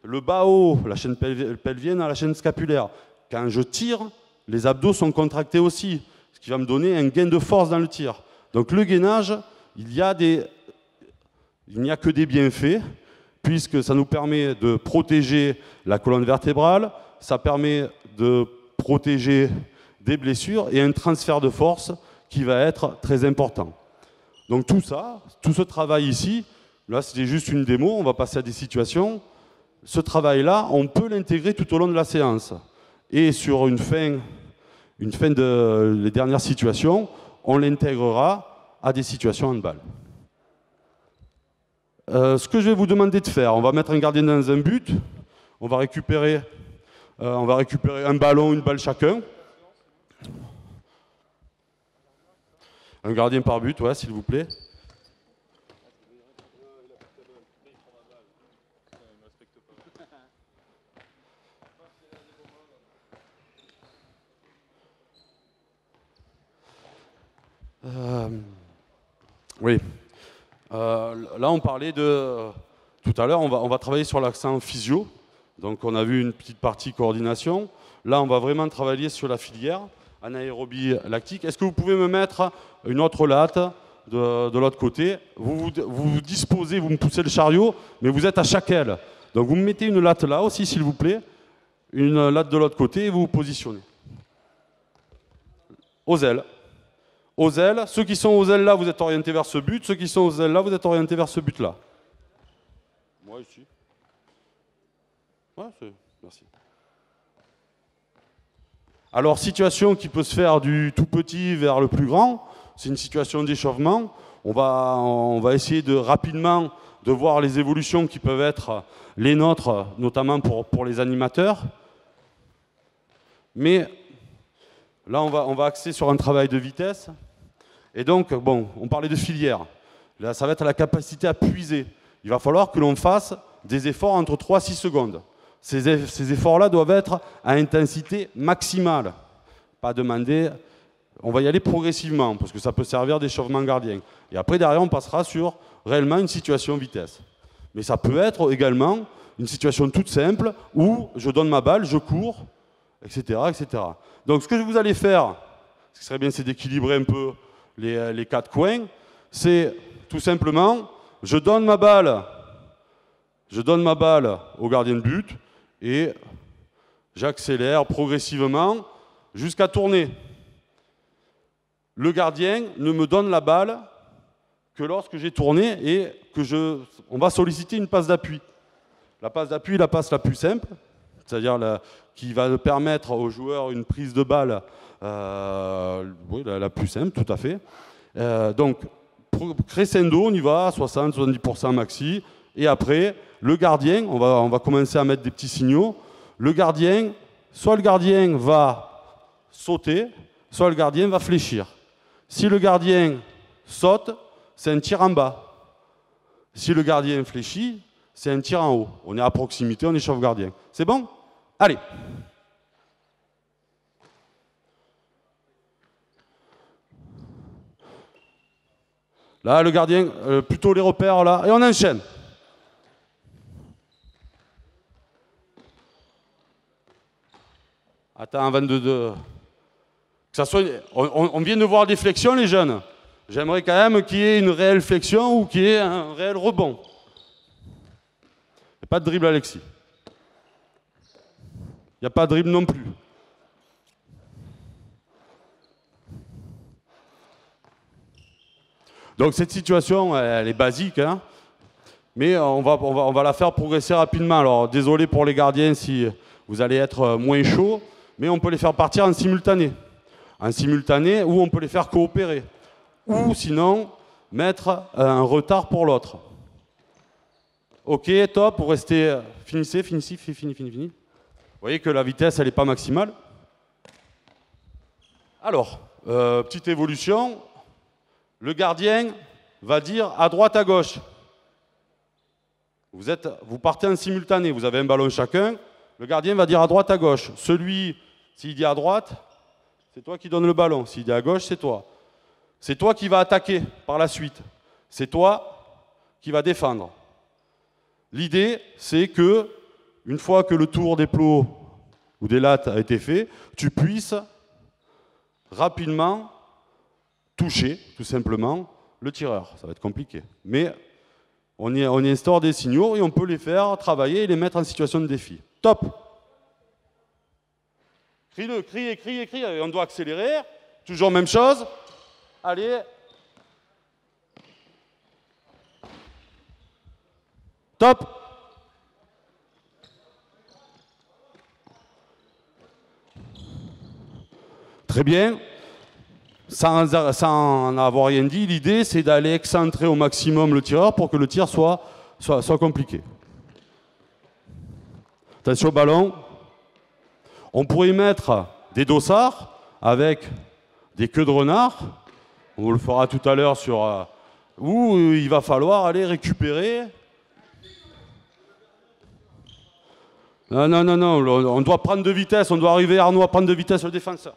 le bas-haut, la chaîne pelvienne à la chaîne scapulaire. Quand je tire, les abdos sont contractés aussi, ce qui va me donner un gain de force dans le tir. Donc le gainage, il n'y a que des bienfaits, puisque ça nous permet de protéger la colonne vertébrale, ça permet de protéger des blessures et un transfert de force qui va être très important. Donc tout ce travail ici, là c'était juste une démo, on va passer à des situations. Ce travail-là, on peut l'intégrer tout au long de la séance. Et sur une fin les dernières situations, on l'intégrera à des situations handball. Ce que je vais vous demander de faire, on va mettre un gardien dans un but, on va récupérer un ballon, une balle chacun. Un gardien par but, ouais, s'il vous plaît. Oui. Là, on parlait de... Tout à l'heure, on va travailler sur l'accent physio. Donc, on a vu une petite partie coordination. Là, on va vraiment travailler sur la filière anaérobie lactique. Est-ce que vous pouvez me mettre une autre latte de l'autre côté? Vous disposez, vous me poussez le chariot, mais vous êtes à chaque aile. Donc, vous me mettez une latte là aussi, s'il vous plaît. Une latte de l'autre côté et vous vous positionnez. Aux ailes. Aux ailes. Ceux qui sont aux ailes là, vous êtes orientés vers ce but. Ceux qui sont aux ailes là, vous êtes orientés vers ce but là. Moi ici. Ouais, merci. Alors, situation qui peut se faire du tout petit vers le plus grand, c'est une situation d'échauffement. On va essayer de rapidement de voir les évolutions qui peuvent être les nôtres, notamment pour les animateurs. Mais là, on va axer sur un travail de vitesse. Et donc, bon, on parlait de filière. Là, ça va être la capacité à puiser. Il va falloir que l'on fasse des efforts entre 3 et 6 secondes. Ces efforts-là doivent être à intensité maximale. Pas demander, on va y aller progressivement, parce que ça peut servir d'échauffement gardien. Et après, derrière, on passera sur réellement une situation vitesse. Mais ça peut être également une situation toute simple, où je donne ma balle, je cours, etc., etc. Donc, ce que vous allez faire, ce qui serait bien, c'est d'équilibrer un peu les 4 coins, c'est tout simplement, je donne ma balle au gardien de but, et j'accélère progressivement jusqu'à tourner. Le gardien ne me donne la balle que lorsque j'ai tourné et on va solliciter une passe d'appui. La passe d'appui est la passe la plus simple, c'est-à-dire qui va permettre au joueur une prise de balle oui, la plus simple, tout à fait. Donc, crescendo, on y va, 60-70% maxi, et après, le gardien, on va commencer à mettre des petits signaux. Le gardien va sauter, soit le gardien va fléchir. Si le gardien saute, c'est un tir en bas. Si le gardien fléchit, c'est un tir en haut. On est à proximité, on échauffe gardien. C'est bon? Allez. Là, le gardien, plutôt les repères, là, et on enchaîne. Attends, 22. Que ça soit, on vient de voir des flexions, les jeunes. J'aimerais quand même qu'il y ait une réelle flexion ou qu'il y ait un réel rebond. Il n'y a pas de dribble, Alexis. Il n'y a pas de dribble non plus. Donc cette situation, elle est basique, hein, mais on va la faire progresser rapidement. Alors désolé pour les gardiens si vous allez être moins chaud, mais on peut les faire partir en simultané. En simultané, ou on peut les faire coopérer. Ou sinon, mettre un retard pour l'autre. Ok, top, pour rester... Finissez. Vous voyez que la vitesse, elle n'est pas maximale. Alors, petite évolution. Le gardien va dire à droite, à gauche. Vous partez en simultané, vous avez un ballon chacun. Le gardien va dire à droite, à gauche. Celui, s'il dit à droite, c'est toi qui donnes le ballon. S'il dit à gauche, c'est toi. C'est toi qui vas attaquer par la suite. C'est toi qui vas défendre. L'idée, c'est que, une fois que le tour des plots ou des lattes a été fait, tu puisses rapidement toucher, tout simplement, le tireur. Ça va être compliqué. Mais on y instaure des signaux et on peut les faire travailler et les mettre en situation de défi. Top! Crie-le, crie. On doit accélérer. Toujours même chose. Allez. Top. Très bien. Sans avoir rien dit, l'idée c'est d'aller excentrer au maximum le tireur pour que le tir soit compliqué. Attention au ballon. On pourrait y mettre des dossards avec des queues de renard. On le fera tout à l'heure sur où il va falloir aller récupérer. Non, on doit prendre de vitesse, on doit arriver, Arnaud, à prendre de vitesse le défenseur.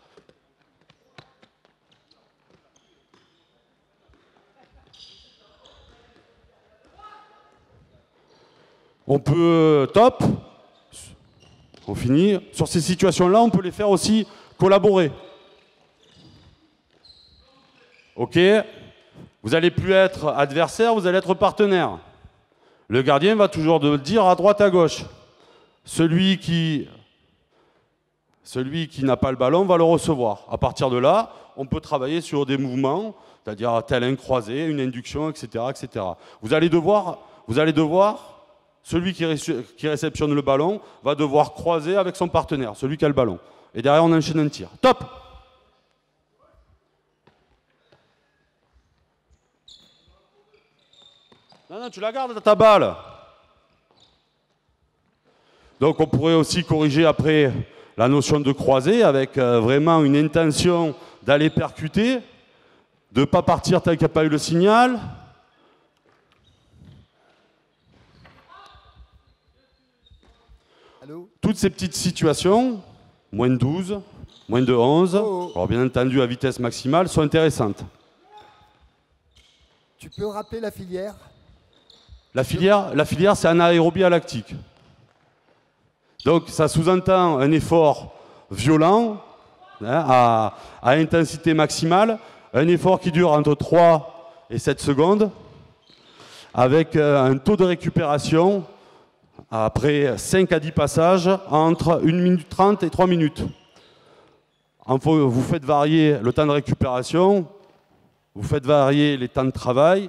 On peut, top, on finit. Sur ces situations-là, on peut les faire aussi collaborer. Ok, vous n'allez plus être adversaire, vous allez être partenaire. Le gardien va toujours dire à droite, à gauche. Celui qui n'a pas le ballon va le recevoir. À partir de là, on peut travailler sur des mouvements, c'est-à-dire tel un croisé, une induction, etc., etc. Vous allez devoir, celui qui réceptionne le ballon va devoir croiser avec son partenaire, celui qui a le ballon. et derrière on enchaîne un tir. Top! Non, non, tu la gardes ta balle. Donc on pourrait aussi corriger après la notion de croisée avec vraiment une intention d'aller percuter, de ne pas partir tant qu'il n'y a pas eu le signal. Allô? Toutes ces petites situations, moins de 12, moins de 11, alors bien entendu à vitesse maximale, sont intéressantes. Tu peux rappeler la filière? La filière c'est anaérobie lactique. Donc ça sous-entend un effort violent, hein, à intensité maximale, un effort qui dure entre 3 et 7 secondes, avec un taux de récupération après 5 à 10 passages entre 1 minute 30 et 3 minutes. Vous faites varier le temps de récupération, vous faites varier les temps de travail,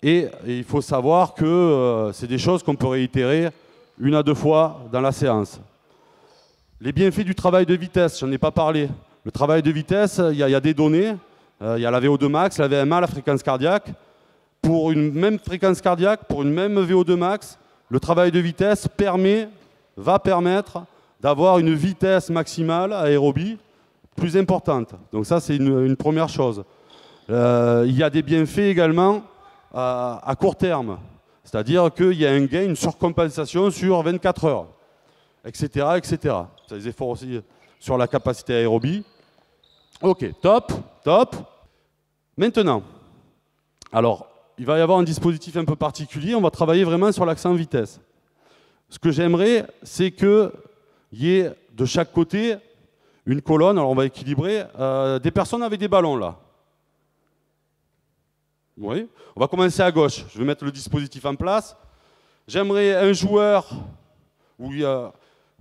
et il faut savoir que c'est des choses qu'on peut réitérer 1 à 2 fois dans la séance. Les bienfaits du travail de vitesse, je n'en ai pas parlé. Le travail de vitesse, il y a des données. Il y a la VO2 max, la VMA, la fréquence cardiaque. Pour une même fréquence cardiaque, pour une même VO2 max, le travail de vitesse va permettre d'avoir une vitesse maximale aérobie plus importante. Donc ça, c'est une première chose. Il y a des bienfaits également à court terme. C'est-à-dire qu'il y a un gain, une surcompensation sur 24 heures, etc., etc. Ça a des efforts aussi sur la capacité aérobie. Ok, top, top. Maintenant, alors, il va y avoir un dispositif un peu particulier. On va travailler vraiment sur l'accent vitesse. Ce que j'aimerais, c'est qu'il y ait de chaque côté une colonne. Alors, on va équilibrer des personnes avec des ballons, là. Oui. On va commencer à gauche. Je vais mettre le dispositif en place. J'aimerais un joueur où il y a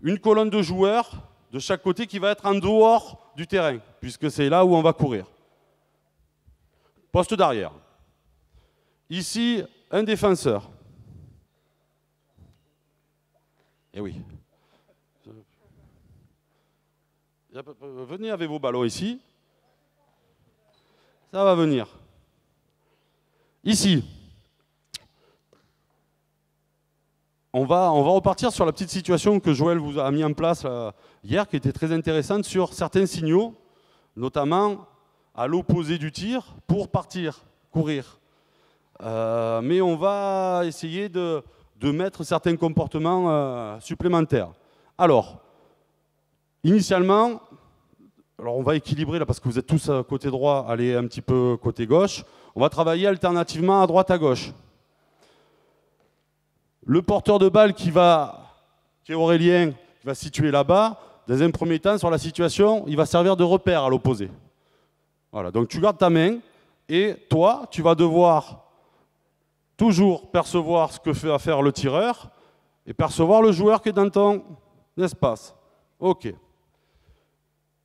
une colonne de joueurs de chaque côté qui va être en dehors du terrain, puisque c'est là où on va courir. Poste d'arrière. Ici, un défenseur. Eh oui. Venez avec vos ballons ici. Ça va venir. Ici, on va repartir sur la petite situation que Joël vous a mis en place hier, qui était très intéressante sur certains signaux, notamment à l'opposé du tir, pour partir, courir. Mais on va essayer de mettre certains comportements supplémentaires. Alors, initialement, on va équilibrer là parce que vous êtes tous côté droit, allez un petit peu côté gauche. On va travailler alternativement à droite à gauche. Le porteur de balle qui est Aurélien, qui va se situer là-bas, dans un premier temps, sur la situation, il va servir de repère à l'opposé. Voilà, donc tu gardes ta main et toi, tu vas devoir toujours percevoir ce que fait à faire le tireur et percevoir le joueur qui est dans ton espace. Ok.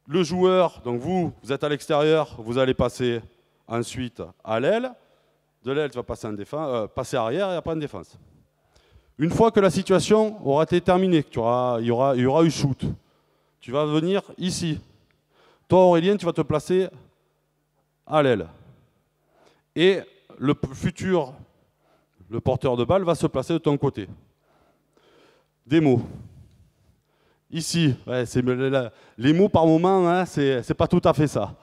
Le joueur, donc vous êtes à l'extérieur, vous allez passer ensuite à l'aile. De l'aile, tu vas passer arrière et après en défense. Une fois que la situation aura été terminée, qu'il y aura eu shoot, tu vas venir ici. Toi, Aurélien, tu vas te placer à l'aile. Et le porteur de balle va se placer de ton côté. Des mots. Ici, ouais, les mots par moment, hein, c'est pas tout à fait ça.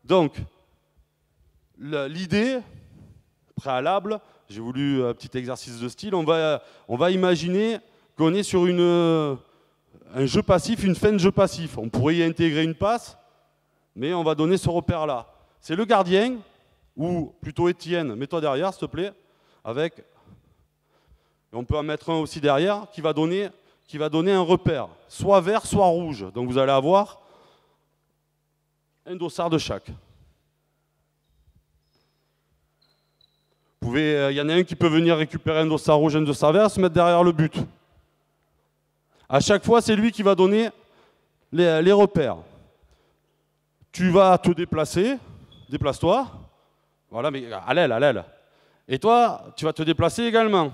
Donc, l'idée préalable, j'ai voulu un petit exercice de style, on va imaginer qu'on est sur un jeu passif, une fin de jeu passif. On pourrait y intégrer une passe, mais on va donner ce repère-là. C'est le gardien, ou plutôt Étienne, mets-toi derrière, s'il te plaît, avec, et on peut en mettre un aussi derrière, qui va donner un repère, soit vert, soit rouge. Donc vous allez avoir un dossard de chaque. Il y en a un qui peut venir récupérer un dossard rouge, un dossard vert, se mettre derrière le but. À chaque fois, c'est lui qui va donner les repères. Tu vas te déplacer, déplace-toi. Voilà, mais à l'aile. Et toi, tu vas te déplacer également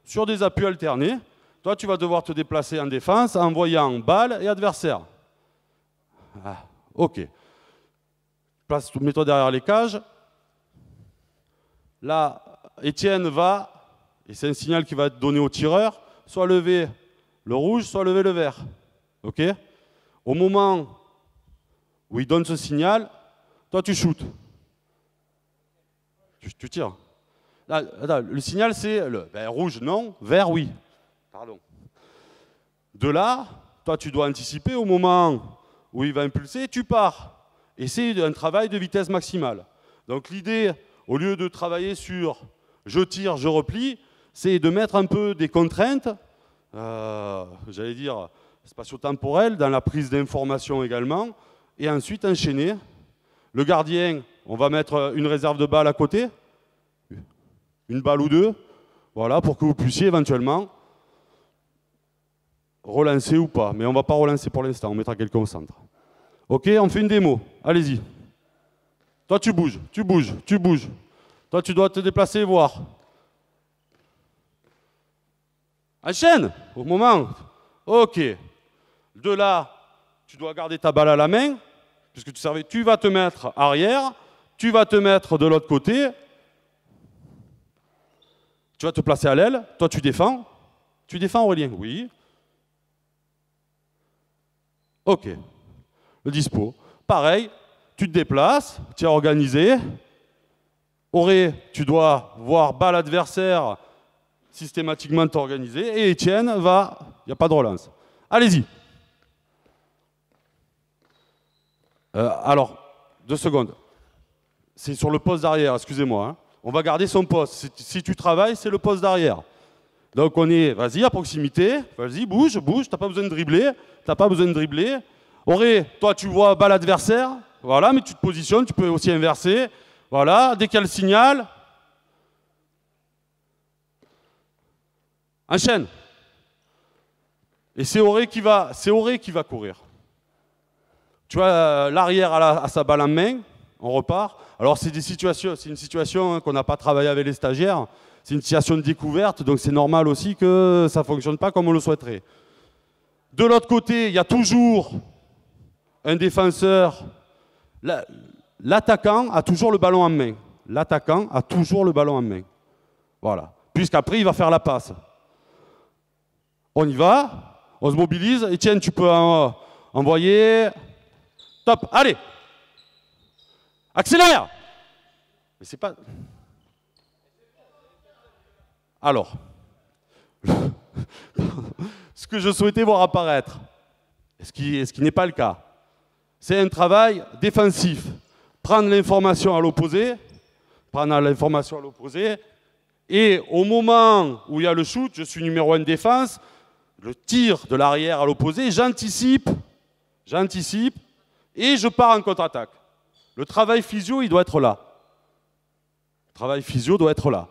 sur des appuis alternés. Toi, tu vas devoir te déplacer en défense en voyant balle et adversaire. Ah, ok. Mets-toi derrière les cages. Là, Étienne va, et c'est un signal qui va être donné au tireur, soit lever le rouge, soit lever le vert. Ok? Au moment où il donne ce signal, toi tu shootes. Tu tires. Là, le signal c'est rouge non, vert oui. Pardon. De là, toi tu dois anticiper au moment où il va impulser, tu pars. Et c'est un travail de vitesse maximale. Donc l'idée, au lieu de travailler sur je tire, je replie, c'est de mettre un peu des contraintes, j'allais dire spatio-temporelles, dans la prise d'information également, et ensuite enchaîner. Le gardien, on va mettre une réserve de balles à côté, une balle ou deux, voilà, pour que vous puissiez éventuellement relancer ou pas. Mais on ne va pas relancer pour l'instant, on mettra quelqu'un au centre. Ok, on fait une démo, allez-y. Toi tu bouges, tu bouges, tu bouges. Toi tu dois te déplacer et voir. Enchaîne, au moment. Ok. De là, tu dois garder ta balle à la main, puisque tu savais, tu vas te mettre arrière, tu vas te mettre de l'autre côté, tu vas te placer à l'aile, toi tu défends. Tu défends Aurélien? Oui. Ok. Le dispo. Pareil, tu te déplaces, tu es organisé. Auré, tu dois voir balle adversaire systématiquement t'organiser. Et Étienne va... Il n'y a pas de relance. Allez-y. Alors, 2 secondes. C'est sur le poste d'arrière, excusez-moi. Hein. On va garder son poste. Si tu travailles, c'est le poste d'arrière. Donc on est, vas-y, à proximité. Vas-y, bouge, bouge. T'as pas besoin de dribbler. T'as pas besoin de dribbler. Auré, toi, tu vois balle adversaire. Voilà, mais tu te positionnes. Tu peux aussi inverser. Voilà, dès qu'il y a le signal. Enchaîne. Et c'est Auré qui va courir. Tu vois, l'arrière a sa balle en main, on repart. Alors c'est une situation hein, qu'on n'a pas travaillé avec les stagiaires. C'est une situation de découverte, donc c'est normal aussi que ça ne fonctionne pas comme on le souhaiterait. De l'autre côté, il y a toujours un défenseur. L'attaquant a toujours le ballon en main. L'attaquant a toujours le ballon en main. Voilà. Puisqu'après, il va faire la passe. On y va, on se mobilise. Étienne, tu peux envoyer. Top, allez. Accélère. Mais c'est pas... Alors, ce que je souhaitais voir apparaître, ce qui n'est pas le cas, c'est un travail défensif. Prendre l'information à l'opposé, et au moment où il y a le shoot, je suis numéro 1 de défense, le tir de l'arrière à l'opposé, j'anticipe, et je pars en contre-attaque. Le travail physio, il doit être là. Le travail physio doit être là.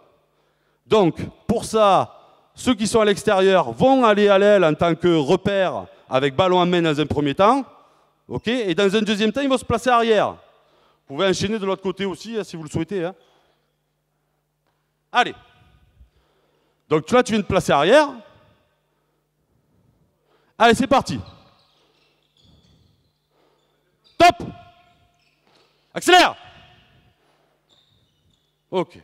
Donc, pour ça, ceux qui sont à l'extérieur vont aller à l'aile en tant que repère avec ballon en main dans un premier temps. Okay, et dans un deuxième temps, ils vont se placer arrière. Vous pouvez enchaîner de l'autre côté aussi, hein, si vous le souhaitez. Hein. Allez. Donc là, tu viens de placer arrière. Allez, c'est parti. Top. Accélère. Ok.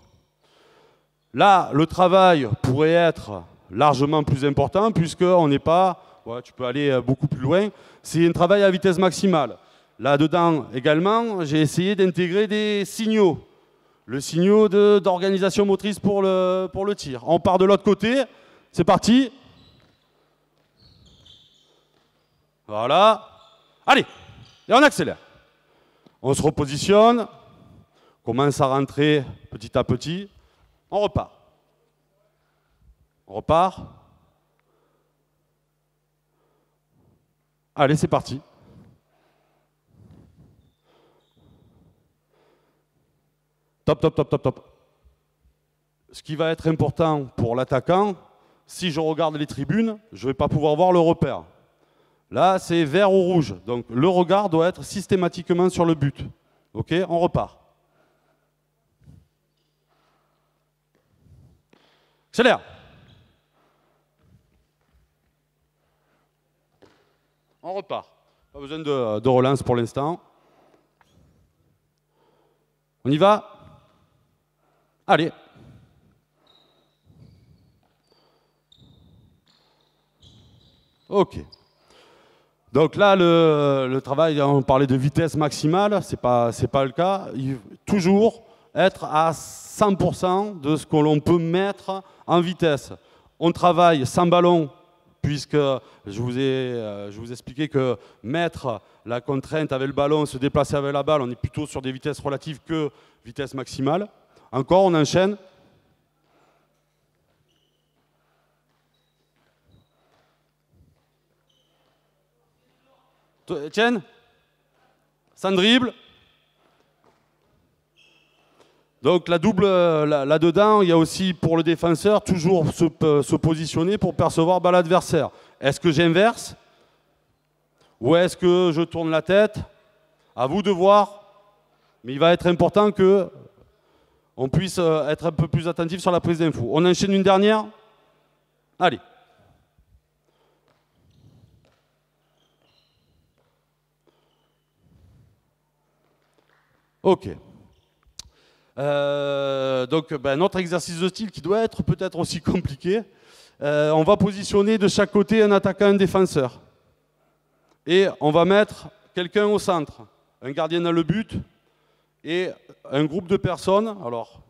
Là, le travail pourrait être largement plus important puisqu'on n'est pas... Ouais, tu peux aller beaucoup plus loin. C'est un travail à vitesse maximale. Là-dedans également, j'ai essayé d'intégrer des signaux. Le signal d'organisation motrice pour le tir. On part de l'autre côté. C'est parti. Voilà. Allez. Et on accélère. On se repositionne. Commence à rentrer petit à petit. On repart. On repart. Allez, c'est parti. Top, top, top, top, top. Ce qui va être important pour l'attaquant, si je regarde les tribunes, je ne vais pas pouvoir voir le repère. Là, c'est vert ou rouge. Donc, le regard doit être systématiquement sur le but. OK, on repart. Accélère. On repart. Pas besoin de relance pour l'instant. On y va? Allez. Ok. Donc là, le travail, on parlait de vitesse maximale, c'est pas le cas. Il faut toujours être à 100% de ce que l'on peut mettre en vitesse. On travaille sans ballon, puisque je vous ai expliqué que mettre la contrainte avec le ballon, se déplacer avec la balle, on est plutôt sur des vitesses relatives que vitesse maximale. Encore, on enchaîne. Etienne, sans dribble. Donc la double, là-dedans, il y a aussi pour le défenseur toujours se positionner pour percevoir balle adversaire. Est-ce que j'inverse? Ou est-ce que je tourne la tête? À vous de voir. Mais il va être important qu'on puisse être un peu plus attentif sur la prise d'info. On enchaîne une dernière? Allez. Ok. Donc, notre exercice de style qui doit être peut-être aussi compliqué. On va positionner de chaque côté un attaquant et un défenseur. Et on va mettre quelqu'un au centre. Un gardien dans le but et un groupe de personnes. Alors,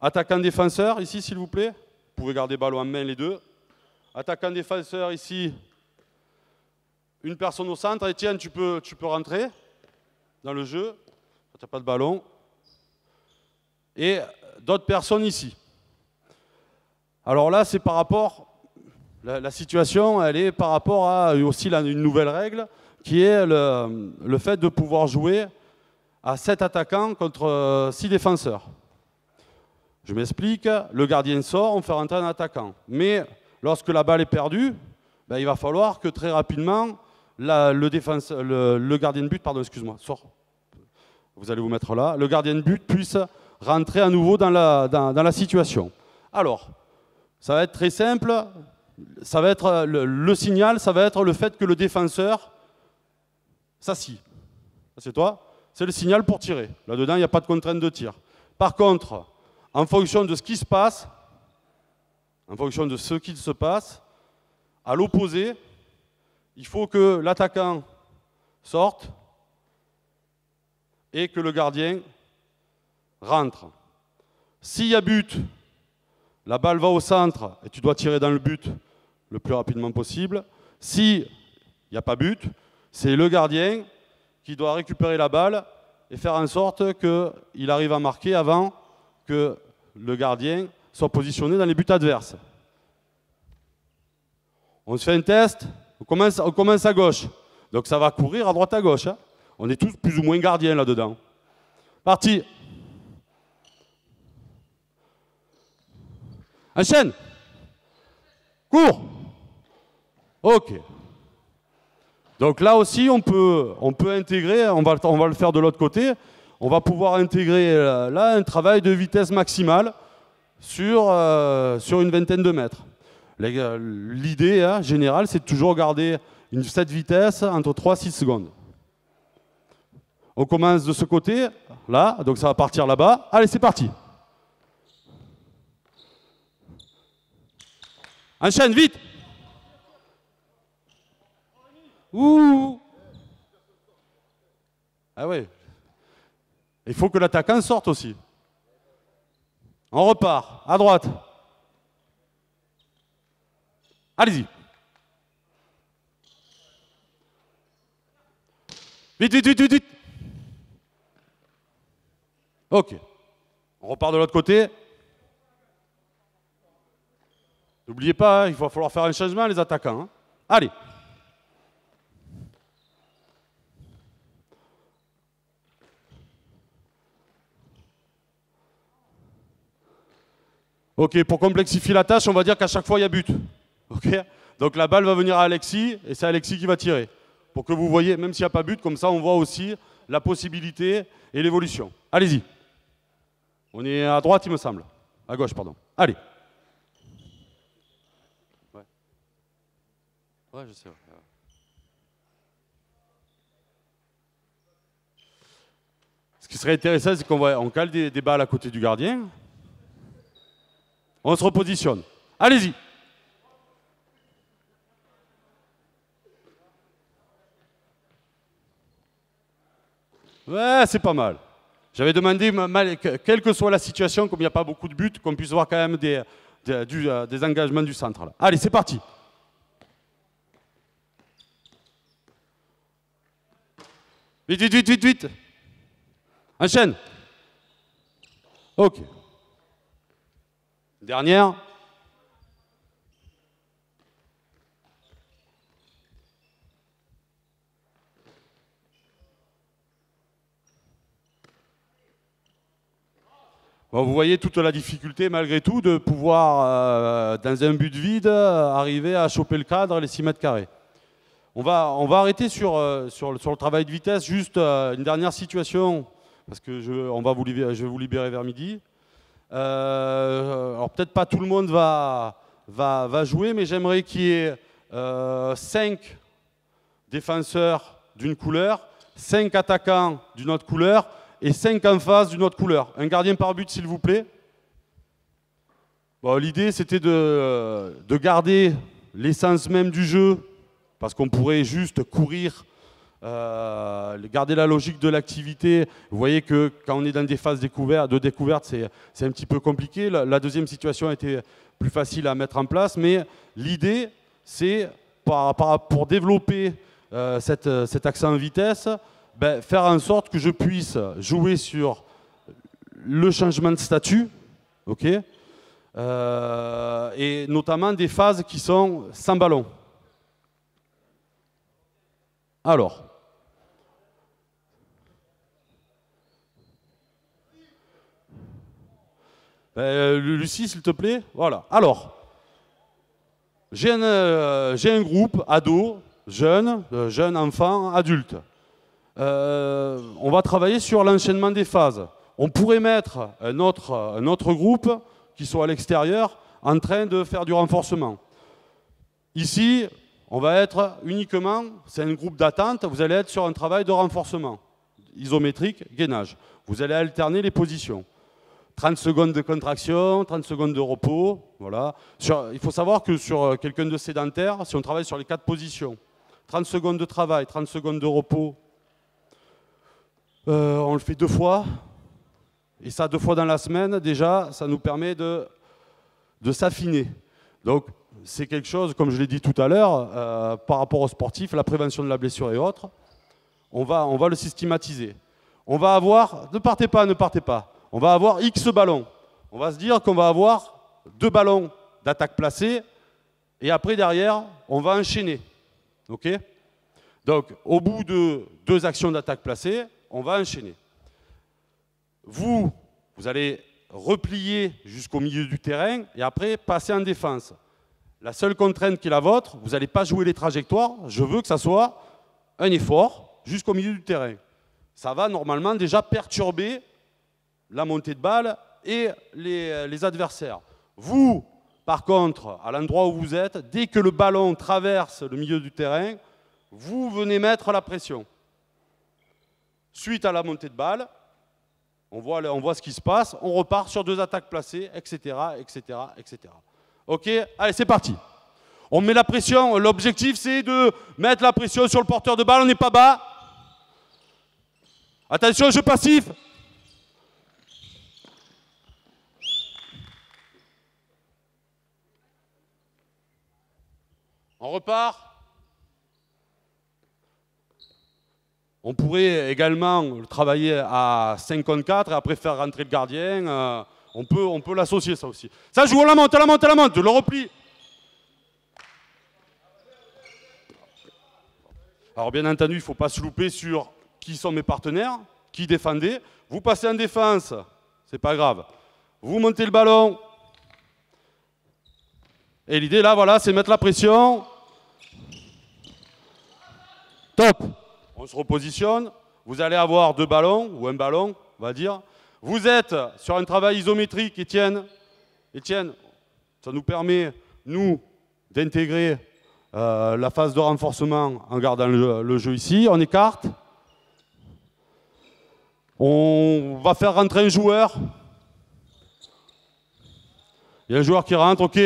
attaquant-défenseur ici, s'il vous plaît. Vous pouvez garder ballon en main les deux. Attaquant-défenseur ici. Une personne au centre. Etienne, tu peux rentrer dans le jeu. Tu n'as pas de ballon. Et d'autres personnes ici. Alors là, c'est par rapport, la situation, elle est par rapport à aussi une nouvelle règle, qui est le fait de pouvoir jouer à 7 attaquants contre 6 défenseurs. Je m'explique, le gardien sort, on fait rentrer un attaquant. Mais lorsque la balle est perdue, il va falloir que très rapidement, le gardien de but, pardon, excuse-moi, sort. Vous allez vous mettre là, le gardien de but puisse rentrer à nouveau dans la situation. Alors, ça va être très simple, ça va être le signal, ça va être le fait que le défenseur s'assit. C'est toi, c'est le signal pour tirer. Là-dedans, il n'y a pas de contrainte de tir. Par contre, en fonction de ce qui se passe, à l'opposé, il faut que l'attaquant sorte et que le gardien rentre. S'il y a but, la balle va au centre et tu dois tirer dans le but le plus rapidement possible. S'il n'y a pas but, c'est le gardien qui doit récupérer la balle et faire en sorte qu'il arrive à marquer avant que le gardien soit positionné dans les buts adverses. On se fait un test, on commence à gauche. Donc ça va courir à droite à gauche. Hein. On est tous plus ou moins gardiens là-dedans. Parti. Enchaîne. Cours. Ok. Donc là aussi, on peut intégrer, on va le faire de l'autre côté, on va pouvoir intégrer là un travail de vitesse maximale sur une vingtaine de mètres. L'idée générale, c'est de toujours garder cette vitesse entre 3 et 6 secondes. On commence de ce côté, là, donc ça va partir là-bas. Allez, c'est parti. Enchaîne, vite. Ouh. Ah ouais. Il faut que l'attaquant sorte aussi. On repart, à droite. Allez-y. Vite, vite, vite, vite, vite. Ok. On repart de l'autre côté. N'oubliez pas, il va falloir faire un changement, les attaquants. Hein. Allez. Ok, pour complexifier la tâche, on va dire qu'à chaque fois, il y a but. Ok. Donc la balle va venir à Alexis, et c'est Alexis qui va tirer. Pour que vous voyez, même s'il n'y a pas but, comme ça, on voit aussi la possibilité et l'évolution. Allez-y. On est à droite, il me semble. À gauche, pardon. Allez. Ouais, je sais. Ouais. qui serait intéressant, c'est qu'on cale des balles à côté du gardien. On se repositionne. Allez-y. Ouais, c'est pas mal. J'avais demandé, quelle que soit la situation, comme il n'y a pas beaucoup de buts, qu'on puisse voir quand même des engagements du centre. Là. Allez, c'est parti. Vite, vite, vite, vite, vite. Enchaîne. Ok. Dernière. Bon, vous voyez toute la difficulté, malgré tout, de pouvoir, dans un but vide, arriver à choper le cadre, les 6 mètres carrés. On va arrêter sur le travail de vitesse, juste une dernière situation, parce que je vais vous libérer vers midi. Alors peut-être pas tout le monde va jouer, mais j'aimerais qu'il y ait 5 défenseurs d'une couleur, 5 attaquants d'une autre couleur, et 5 en face d'une autre couleur. Un gardien par but, s'il vous plaît. Bon, l'idée, c'était de garder l'essence même du jeu, parce qu'on pourrait juste courir, garder la logique de l'activité. Vous voyez que quand on est dans des phases de découverte, c'est un petit peu compliqué. La deuxième situation était plus facile à mettre en place, mais l'idée, c'est, pour développer cet accent en vitesse, faire en sorte que je puisse jouer sur le changement de statut, ok, et notamment des phases qui sont sans ballon. Alors, Lucie, s'il te plaît. Voilà. Alors, j'ai un groupe ado, jeunes enfants, adultes. On va travailler sur l'enchaînement des phases. On pourrait mettre un autre groupe qui soit à l'extérieur en train de faire du renforcement. Ici, on va être uniquement, c'est un groupe d'attente, vous allez être sur un travail de renforcement, isométrique, gainage. Vous allez alterner les positions. 30 secondes de contraction, 30 secondes de repos. Voilà. Il faut savoir que sur quelqu'un de sédentaire, si on travaille sur les 4 positions, 30 secondes de travail, 30 secondes de repos, on le fait 2 fois. Et ça, 2 fois dans la semaine, déjà, ça nous permet de s'affiner. Donc, c'est quelque chose, comme je l'ai dit tout à l'heure, par rapport aux sportifs, la prévention de la blessure et autres, on va le systématiser. On va avoir, ne partez pas, on va avoir X ballons. On va se dire qu'on va avoir 2 ballons d'attaque placés, et après, derrière, on va enchaîner. OK ? Donc, au bout de 2 actions d'attaque placées, on va enchaîner. Vous allez replier jusqu'au milieu du terrain, et après, passer en défense. La seule contrainte qui est la vôtre, vous n'allez pas jouer les trajectoires, je veux que ça soit un effort jusqu'au milieu du terrain. Ça va normalement déjà perturber la montée de balle et les adversaires. Vous, par contre, à l'endroit où vous êtes, dès que le ballon traverse le milieu du terrain, vous venez mettre la pression. Suite à la montée de balle, on voit ce qui se passe, on repart sur 2 attaques placées, etc., etc., etc. Ok, allez, c'est parti. On met la pression. L'objectif, c'est de mettre la pression sur le porteur de balle. On n'est pas bas. Attention, jeu passif. On repart. On pourrait également travailler à 5 contre 4 et après faire rentrer le gardien. On peut l'associer, ça aussi. Ça joue, on la monte, le repli. Alors bien entendu, il ne faut pas se louper sur qui sont mes partenaires, qui défendaient. Vous passez en défense, c'est pas grave. Vous montez le ballon. Et l'idée là, voilà, c'est mettre la pression. Top. On se repositionne. Vous allez avoir 2 ballons, ou un ballon, on va dire. Vous êtes sur un travail isométrique, Étienne. Étienne, ça nous permet, nous, d'intégrer la phase de renforcement en gardant le jeu ici. On écarte. On va faire rentrer un joueur. Il y a un joueur qui rentre, ok.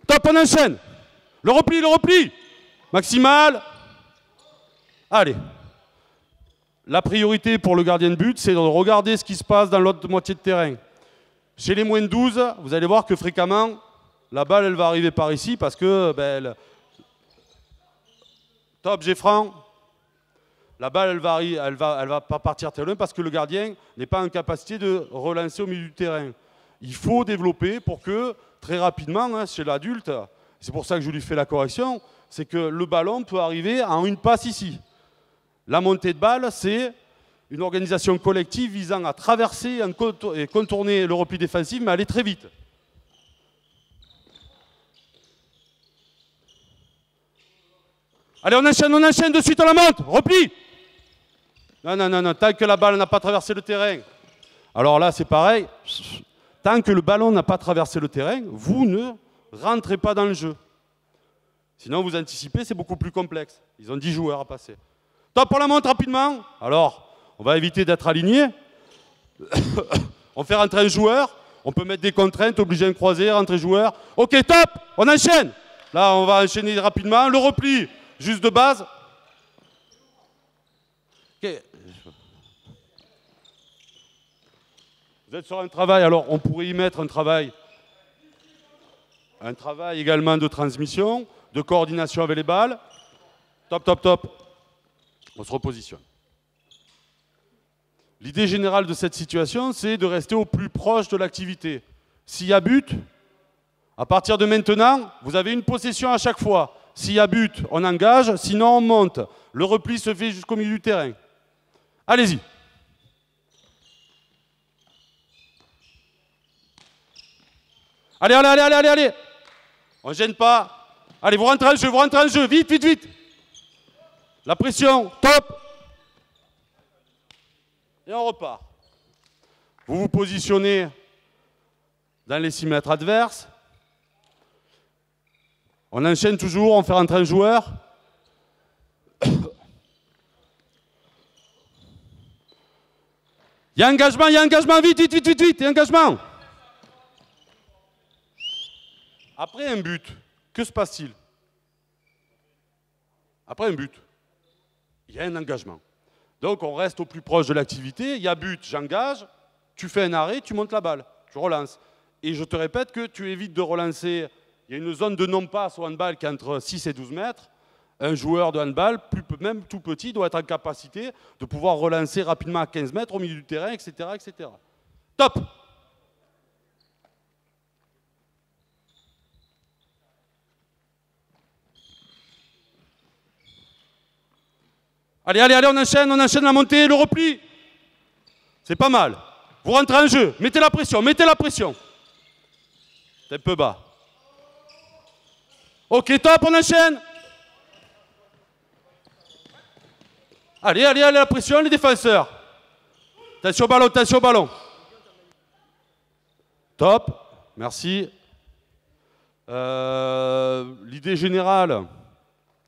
Top, on enchaîne. Le repli. Maximal. Allez. La priorité pour le gardien de but, c'est de regarder ce qui se passe dans l'autre moitié de terrain. Chez les moins de 12, vous allez voir que fréquemment, la balle, elle va arriver par ici parce que... Top, Geffran. La balle, elle va pas partir très loin parce que le gardien n'est pas en capacité de relancer au milieu du terrain. Il faut développer pour que, très rapidement, hein, chez l'adulte, c'est pour ça que je lui fais la correction, c'est que le ballon peut arriver en une passe ici. La montée de balle, c'est une organisation collective visant à traverser et contourner le repli défensif, mais aller très vite. Allez, on enchaîne de suite, on la monte, repli. Non, tant que la balle n'a pas traversé le terrain. Alors là, c'est pareil. Tant que le ballon n'a pas traversé le terrain, vous ne rentrez pas dans le jeu. Sinon, vous anticipez, c'est beaucoup plus complexe. Ils ont 10 joueurs à passer. Top, on la monte rapidement. Alors, on va éviter d'être aligné. On fait rentrer un joueur. On peut mettre des contraintes, obliger un croisé, rentrer joueur. Ok, top, on enchaîne. Là, on va enchaîner rapidement. Le repli, juste de base. Okay. Vous êtes sur un travail, alors on pourrait y mettre un travail également de transmission, de coordination avec les balles. Top. On se repositionne. L'idée générale de cette situation, c'est de rester au plus proche de l'activité. S'il y a but, à partir de maintenant, vous avez une possession à chaque fois. S'il y a but, on engage, sinon on monte. Le repli se fait jusqu'au milieu du terrain. Allez-y. Allez. On ne gêne pas. Allez, vous rentrez en jeu, vite. La pression, top. Et on repart. Vous vous positionnez dans les 6 mètres adverses. On enchaîne toujours, on fait rentrer un joueur. Il y a engagement, vite, engagement. Après un but, que se passe-t-il? Après un but, il y a un engagement. Donc on reste au plus proche de l'activité, il y a but, j'engage, tu fais un arrêt, tu montes la balle, tu relances. Et je te répète que tu évites de relancer, il y a une zone de non-passe au handball qui est entre 6 et 12 mètres. Un joueur de handball, même tout petit, doit être en capacité de pouvoir relancer rapidement à 15 mètres au milieu du terrain, etc. Top! Allez, on enchaîne la montée, le repli. C'est pas mal. Vous rentrez en jeu, mettez la pression. C'est un peu bas. Ok, top, on enchaîne. Allez, la pression, les défenseurs. Attention au ballon. Top, merci. L'idée générale,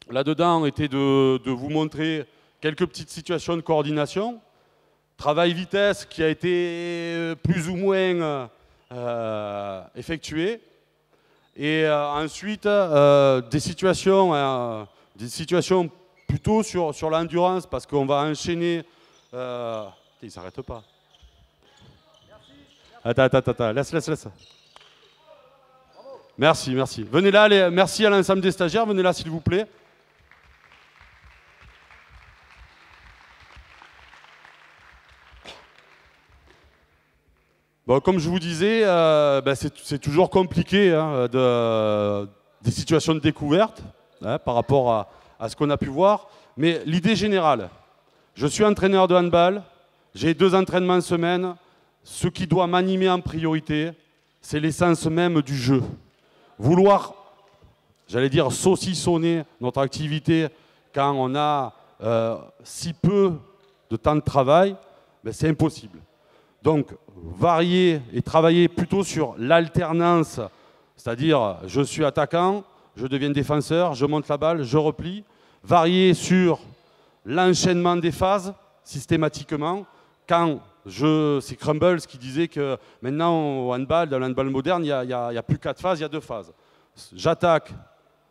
là-dedans, était de vous montrer quelques petites situations de coordination. Travail vitesse qui a été plus ou moins effectué. Et ensuite, des situations plutôt sur l'endurance, parce qu'on va enchaîner... il ne s'arrête pas. Attends, laisse. Merci. Venez là, merci à l'ensemble des stagiaires, venez là s'il vous plaît. Bon, comme je vous disais, c'est toujours compliqué hein, des situations de découverte hein, par rapport à ce qu'on a pu voir. Mais l'idée générale, je suis entraîneur de handball, j'ai 2 entraînements semaine. Ce qui doit m'animer en priorité, c'est l'essence même du jeu. Vouloir, j'allais dire, saucissonner notre activité quand on a si peu de temps de travail, c'est impossible. Donc, varier et travailler plutôt sur l'alternance, c'est-à-dire je suis attaquant, je deviens défenseur, je monte la balle, je replie. Varier sur l'enchaînement des phases, systématiquement, quand c'est Crumbles qui disait que maintenant au handball, dans le handball moderne, il n'y a plus 4 phases, il y a 2 phases. J'attaque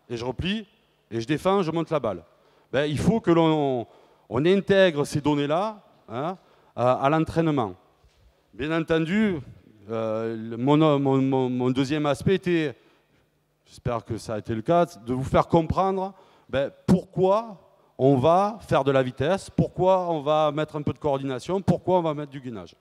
et je replie, et je défends, je monte la balle. Ben, il faut que l'on intègre ces données-là, hein, à l'entraînement. Bien entendu, mon deuxième aspect était, j'espère que ça a été le cas, de vous faire comprendre pourquoi on va faire de la vitesse, pourquoi on va mettre un peu de coordination, pourquoi on va mettre du gainage.